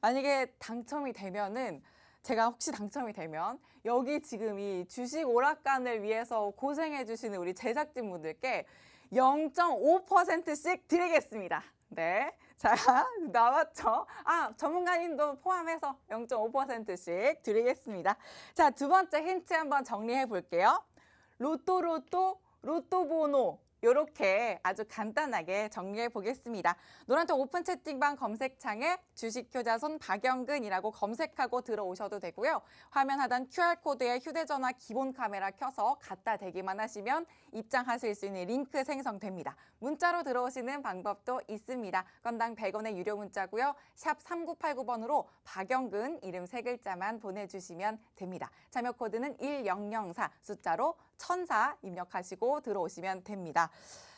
Speaker 1: 만약에 당첨이 되면은 제가 혹시 당첨이 되면 여기 지금 이 주식 오락관을 위해서 고생해 주시는 우리 제작진분들께 0.5%씩 드리겠습니다. 네. 자, 나왔죠? 전문가님도 포함해서 0.5%씩 드리겠습니다. 자, 두 번째 힌트 한번 정리해 볼게요. 로또 번호 이렇게 아주 간단하게 정리해 보겠습니다. 노란톡 오픈 채팅방 검색창에 주식효자손 박영근이라고 검색하고 들어오셔도 되고요. 화면 하단 QR코드에 휴대전화 기본 카메라 켜서 갖다 대기만 하시면 입장하실 수 있는 링크 생성됩니다. 문자로 들어오시는 방법도 있습니다. 건당 100원의 유료 문자고요. 샵 3989번으로 박영근 이름 3글자만 보내주시면 됩니다. 참여 코드는 1004 숫자로 1004 입력하시고 들어오시면 됩니다.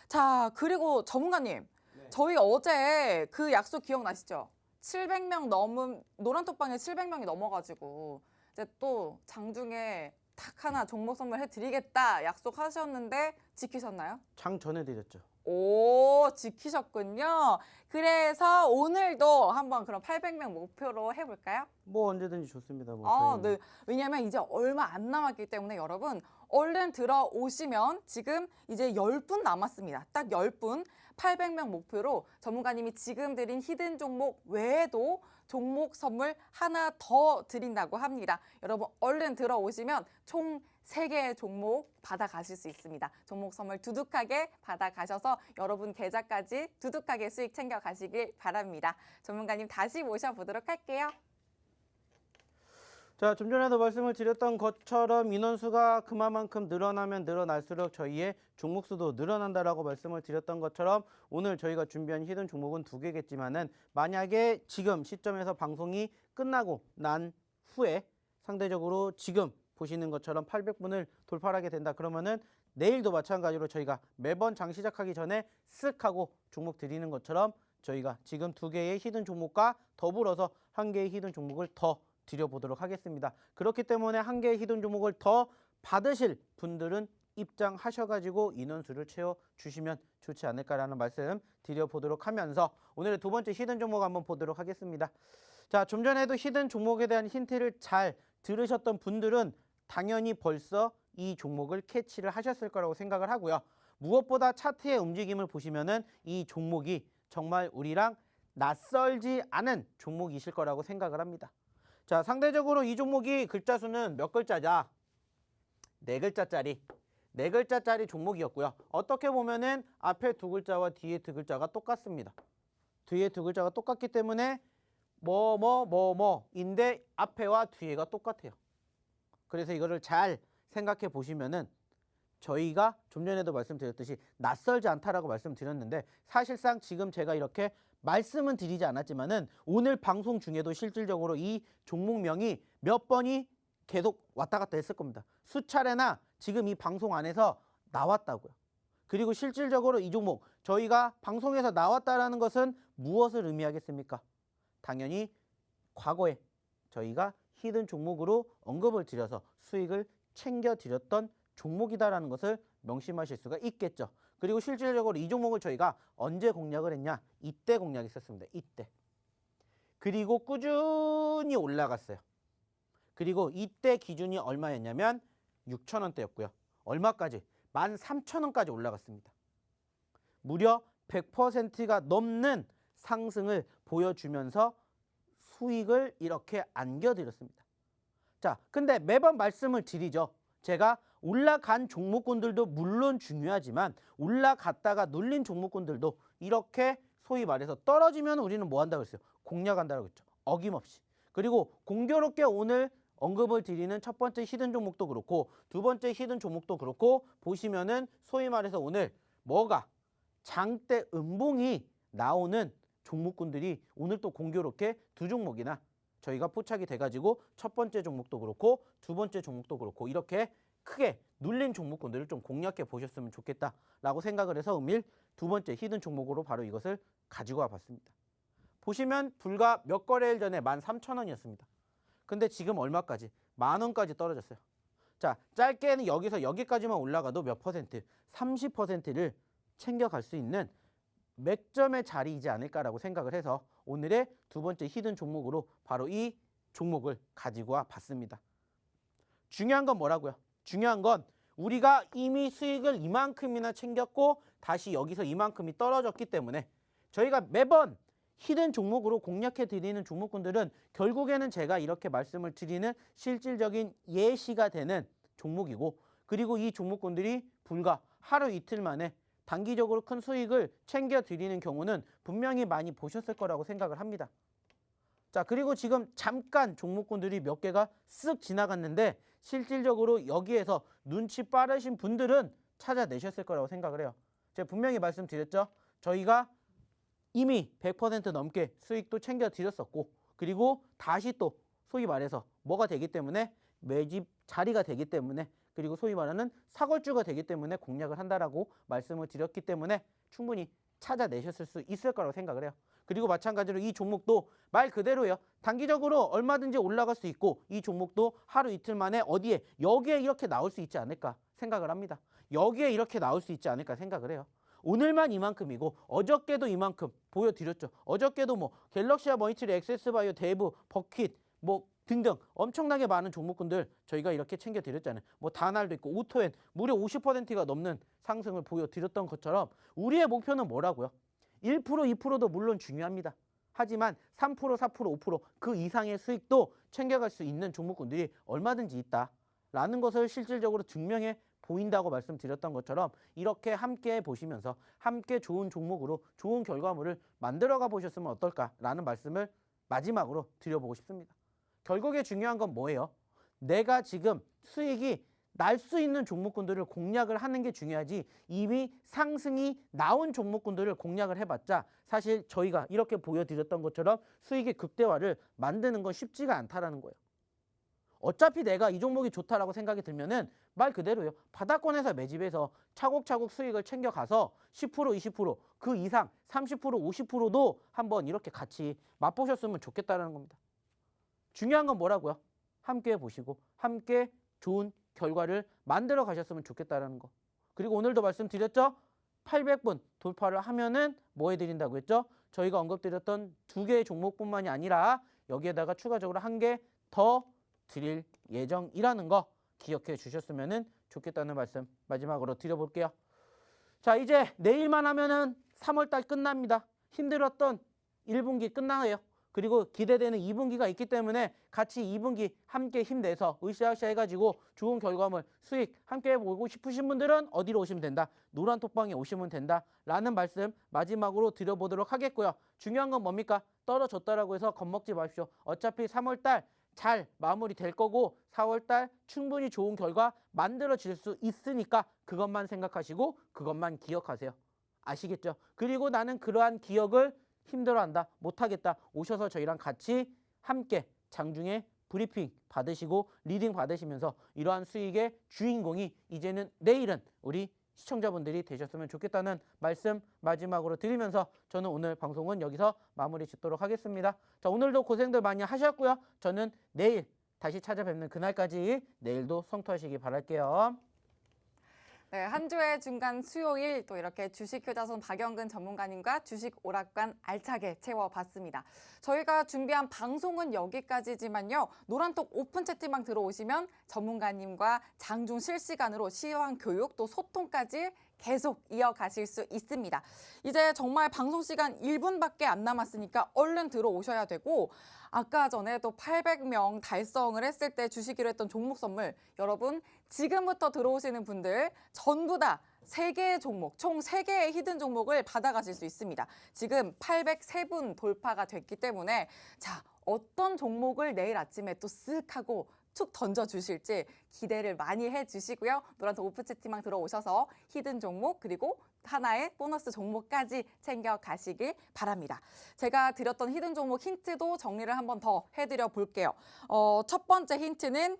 Speaker 1: 자, 그리고 전문가님,
Speaker 2: 네.
Speaker 1: 저희 어제 그 약속 기억나시죠? 700명 넘은 노란톡방에 700명이 넘어가지고 이제 또 장중에 딱 하나 종목 선물 해드리겠다 약속하셨는데 지키셨나요?
Speaker 2: 장 전해드렸죠.
Speaker 1: 오, 지키셨군요. 그래서 오늘도 한번 그럼 800명 목표로 해볼까요?
Speaker 2: 뭐 언제든지 좋습니다. 뭐
Speaker 1: 아,
Speaker 2: 저희는.
Speaker 1: 네. 왜냐면 이제 얼마 안 남았기 때문에 여러분 얼른 들어오시면 지금 이제 10분 남았습니다. 딱 10분 800명 목표로 전문가님이 지금 드린 히든 종목 외에도 종목 선물 하나 더 드린다고 합니다. 여러분 얼른 들어오시면 총 3개의 종목 받아가실 수 있습니다. 종목 선물 두둑하게 받아가셔서 여러분 계좌까지 두둑하게 수익 챙겨가시길 바랍니다. 전문가님 다시 모셔보도록 할게요.
Speaker 2: 자, 좀 전에도 말씀을 드렸던 것처럼 인원수가 그만큼 늘어나면 늘어날수록 저희의 종목 수도 늘어난다라고 말씀을 드렸던 것처럼 오늘 저희가 준비한 히든 종목은 2개겠지만은 만약에 지금 시점에서 방송이 끝나고 난 후에 상대적으로 지금 보시는 것처럼 800분을 돌파하게 된다 그러면은 내일도 마찬가지로 저희가 매번 장 시작하기 전에 쓱 하고 종목 드리는 것처럼 저희가 지금 2개의 히든 종목과 더불어서 1개의 히든 종목을 더 드려보도록 하겠습니다. 그렇기 때문에 1개의 히든 종목을 더 받으실 분들은 입장하셔가지고 인원수를 채워주시면 좋지 않을까라는 말씀 드려보도록 하면서 오늘의 2번째 히든 종목 한번 보도록 하겠습니다. 자, 좀 전에도 히든 종목에 대한 힌트를 잘 들으셨던 분들은 당연히 벌써 이 종목을 캐치를 하셨을 거라고 생각을 하고요. 무엇보다 차트의 움직임을 보시면은 이 종목이 정말 우리랑 낯설지 않은 종목이실 거라고 생각을 합니다. 자, 상대적으로 이 종목이 글자 수는 몇 글자자? 4글자짜리. 4글자짜리 종목이었고요. 어떻게 보면은 앞에 2글자와 뒤에 2글자가 똑같습니다. 뒤에 2글자가 똑같기 때문에 뭐인데 앞에와 뒤에가 똑같아요. 그래서 이거를 잘 생각해 보시면은 저희가 좀 전에도 말씀드렸듯이 낯설지 않다라고 말씀드렸는데 사실상 지금 제가 이렇게 말씀은 드리지 않았지만은 오늘 방송 중에도 실질적으로 이 종목명이 몇 번이 계속 왔다 갔다 했을 겁니다. 수차례나 지금 이 방송 안에서 나왔다고요. 그리고 실질적으로 이 종목 저희가 방송에서 나왔다라는 것은 무엇을 의미하겠습니까? 당연히 과거에 저희가 히든 종목으로 언급을 드려서 수익을 챙겨드렸던 종목이다라는 것을 명심하실 수가 있겠죠. 그리고 실질적으로 이 종목을 저희가 언제 공략을 했냐? 이때 공략했었습니다. 이때. 그리고 꾸준히 올라갔어요. 그리고 이때 기준이 얼마였냐면 6,000원대였고요. 얼마까지? 13,000원까지 올라갔습니다. 무려 100%가 넘는 상승을 보여주면서 수익을 이렇게 안겨드렸습니다. 자, 근데 매번 말씀을 드리죠. 제가 올라간 종목군들도 물론 중요하지만 올라갔다가 눌린 종목군들도 이렇게 소위 말해서 떨어지면 우리는 뭐 한다고 했어요? 공략한다고 했죠. 어김없이. 그리고 공교롭게 오늘 언급을 드리는 첫 번째 히든 종목도 그렇고 두 번째 히든 종목도 그렇고 보시면은 소위 말해서 오늘 뭐가 장대 음봉이 나오는 종목군들이 오늘 또 공교롭게 2종목이나 저희가 포착이 돼가지고 첫 번째 종목도 그렇고 두 번째 종목도 그렇고 이렇게 크게 눌린 종목군들을 좀 공략해 보셨으면 좋겠다라고 생각을 해서 음일 2번째 히든 종목으로 바로 이것을 가지고 와봤습니다. 보시면 불과 몇 거래일 전에 13,000원이었습니다. 근데 지금 얼마까지? 10,000원까지 떨어졌어요. 자, 짧게는 여기서 여기까지만 올라가도 몇 퍼센트? 30%를 챙겨갈 수 있는 맥점의 자리이지 않을까라고 생각을 해서 오늘의 2번째 히든 종목으로 바로 이 종목을 가지고 와 봤습니다. 중요한 건 뭐라고요? 중요한 건 우리가 이미 수익을 이만큼이나 챙겼고 다시 여기서 이만큼이 떨어졌기 때문에 저희가 매번 히든 종목으로 공략해 드리는 종목군들은 결국에는 제가 이렇게 말씀을 드리는 실질적인 예시가 되는 종목이고 그리고 이 종목군들이 불과 하루 이틀 만에 단기적으로 큰 수익을 챙겨 드리는 경우는 분명히 많이 보셨을 거라고 생각을 합니다. 자, 그리고 지금 잠깐 종목군들이 몇 개가 쓱 지나갔는데 실질적으로 여기에서 눈치 빠르신 분들은 찾아내셨을 거라고 생각을 해요. 제가 분명히 말씀드렸죠. 저희가 이미 100% 넘게 수익도 챙겨 드렸었고, 그리고 다시 또 소위 말해서 뭐가 되기 때문에 매집 자리가 되기 때문에, 그리고 소위 말하는 사골주가 되기 때문에 공략을 한다라고 말씀을 드렸기 때문에 충분히 찾아내셨을 수 있을 거라고 생각을 해요. 그리고 마찬가지로 이 종목도 말 그대로예요. 단기적으로 얼마든지 올라갈 수 있고, 이 종목도 하루 이틀 만에 어디에 여기에 이렇게 나올 수 있지 않을까 생각을 합니다. 여기에 이렇게 나올 수 있지 않을까 생각을 해요. 오늘만 이만큼이고 어저께도 이만큼 보여드렸죠. 어저께도 뭐 갤럭시와 머니터리, 엑세스바이오, 대부, 버킷 뭐 등등 엄청나게 많은 종목군들 저희가 이렇게 챙겨드렸잖아요. 뭐 다날도 있고 오토엔 무려 50%가 넘는 상승을 보여드렸던 것처럼 우리의 목표는 뭐라고요? 1%, 2%도 물론 중요합니다. 하지만 3%, 4%, 5%그 이상의 수익도 챙겨갈 수 있는 종목군들이 얼마든지 있다라는 것을 실질적으로 증명해 보인다고 말씀드렸던 것처럼 이렇게 함께 보시면서 함께 좋은 종목으로 좋은 결과물을 만들어가 보셨으면 어떨까라는 말씀을 마지막으로 드려보고 싶습니다. 결국에 중요한 건 뭐예요? 내가 지금 수익이 날 수 있는 종목군들을 공략을 하는 게 중요하지, 이미 상승이 나온 종목군들을 공략을 해봤자 사실 저희가 이렇게 보여드렸던 것처럼 수익의 극대화를 만드는 건 쉽지가 않다라는 거예요. 어차피 내가 이 종목이 좋다라고 생각이 들면은 말 그대로예요. 바닥권에서 매집해서 차곡차곡 수익을 챙겨가서 10%, 20%, 그 이상 30%, 50%도 한번 이렇게 같이 맛보셨으면 좋겠다는 겁니다. 중요한 건 뭐라고요? 함께 보시고 함께 좋은 결과를 만들어 가셨으면 좋겠다는 거. 그리고 오늘도 말씀드렸죠? 800분 돌파를 하면은 뭐 해드린다고 했죠? 저희가 언급드렸던 2개의 종목뿐만이 아니라 여기에다가 추가적으로 1개 더 드릴 예정이라는 거 기억해 주셨으면 좋겠다는 말씀 마지막으로 드려볼게요. 자, 이제 내일만 하면은 3월달 끝납니다. 힘들었던 1분기 끝나요. 그리고 기대되는 2분기가 있기 때문에 같이 2분기 함께 힘내서 으쌰으쌰 해가지고 좋은 결과물 수익 함께 해보고 싶으신 분들은 어디로 오시면 된다? 노란톡방에 오시면 된다 라는 말씀 마지막으로 드려보도록 하겠고요. 중요한 건 뭡니까? 떨어졌다라고 해서 겁먹지 마십시오. 어차피 3월달 잘 마무리될 거고 4월달 충분히 좋은 결과 만들어질 수 있으니까 그것만 생각하시고 그것만 기억하세요. 아시겠죠? 그리고 나는 그러한 기억을 힘들어한다, 못하겠다, 오셔서 저희랑 같이 함께 장중에 브리핑 받으시고 리딩 받으시면서 이러한 수익의 주인공이 이제는 내일은 우리 시청자분들이 되셨으면 좋겠다는 말씀 마지막으로 드리면서 저는 오늘 방송은 여기서 마무리 짓도록 하겠습니다. 자, 오늘도 고생들 많이 하셨고요. 저는 내일 다시 찾아뵙는 그날까지 내일도 성투하시기 바랄게요.
Speaker 1: 네, 한 주의 중간 수요일 또 이렇게 주식효자손 박영근 전문가님과 주식 오락관 알차게 채워봤습니다. 저희가 준비한 방송은 여기까지지만요. 노란톡 오픈 채팅방 들어오시면 전문가님과 장중 실시간으로 시황 교육 또 소통까지 계속 이어가실 수 있습니다. 이제 정말 방송 시간 1분밖에 안 남았으니까 얼른 들어오셔야 되고, 아까 전에 또 800명 달성을 했을 때 주시기로 했던 종목 선물, 여러분 지금부터 들어오시는 분들 전부 다 3개의 종목, 총 3개의 히든 종목을 받아가실 수 있습니다. 지금 803분 돌파가 됐기 때문에 자, 어떤 종목을 내일 아침에 또 쓱 하고 툭 던져주실지 기대를 많이 해주시고요. 노란톡 오픈 채팅방 들어오셔서 히든 종목 그리고 하나의 보너스 종목까지 챙겨가시길 바랍니다. 제가 드렸던 히든 종목 힌트도 정리를 한번 더 해드려 볼게요. 첫 번째 힌트는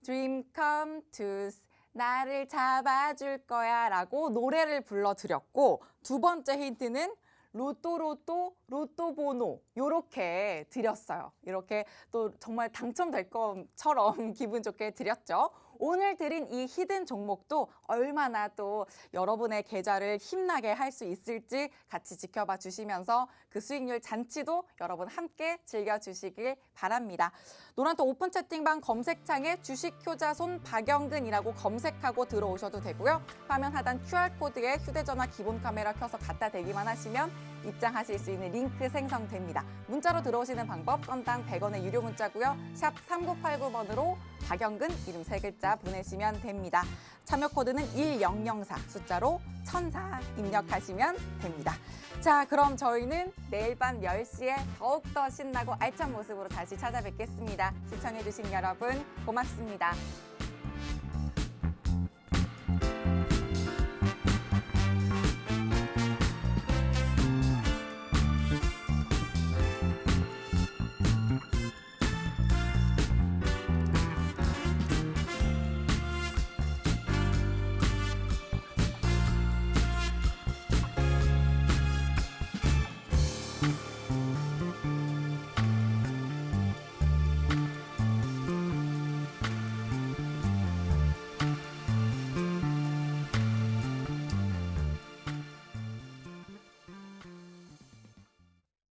Speaker 1: Dream come true, 나를 잡아줄 거야 라고 노래를 불러드렸고, 두 번째 힌트는 로또 번호 요렇게 드렸어요. 이렇게 또 정말 당첨될 것처럼 기분 좋게 드렸죠. 오늘 드린 이 히든 종목도 얼마나 또 여러분의 계좌를 힘나게 할 수 있을지 같이 지켜봐 주시면서 그 수익률 잔치도 여러분 함께 즐겨주시길 바랍니다. 노란톡 오픈 채팅방 검색창에 주식효자손 박영근이라고 검색하고 들어오셔도 되고요. 화면 하단 QR코드에 휴대전화 기본 카메라 켜서 갖다 대기만 하시면 입장하실 수 있는 링크 생성됩니다. 문자로 들어오시는 방법 건당 100원의 유료 문자고요. 샵 3989번으로 박영근 이름 3글자 보내시면 됩니다. 참여 코드는 1004 숫자로 1004 입력하시면 됩니다. 자, 그럼 저희는 내일 밤 10시에 더욱더 신나고 알찬 모습으로 다시 찾아뵙겠습니다. 시청해주신 여러분 고맙습니다.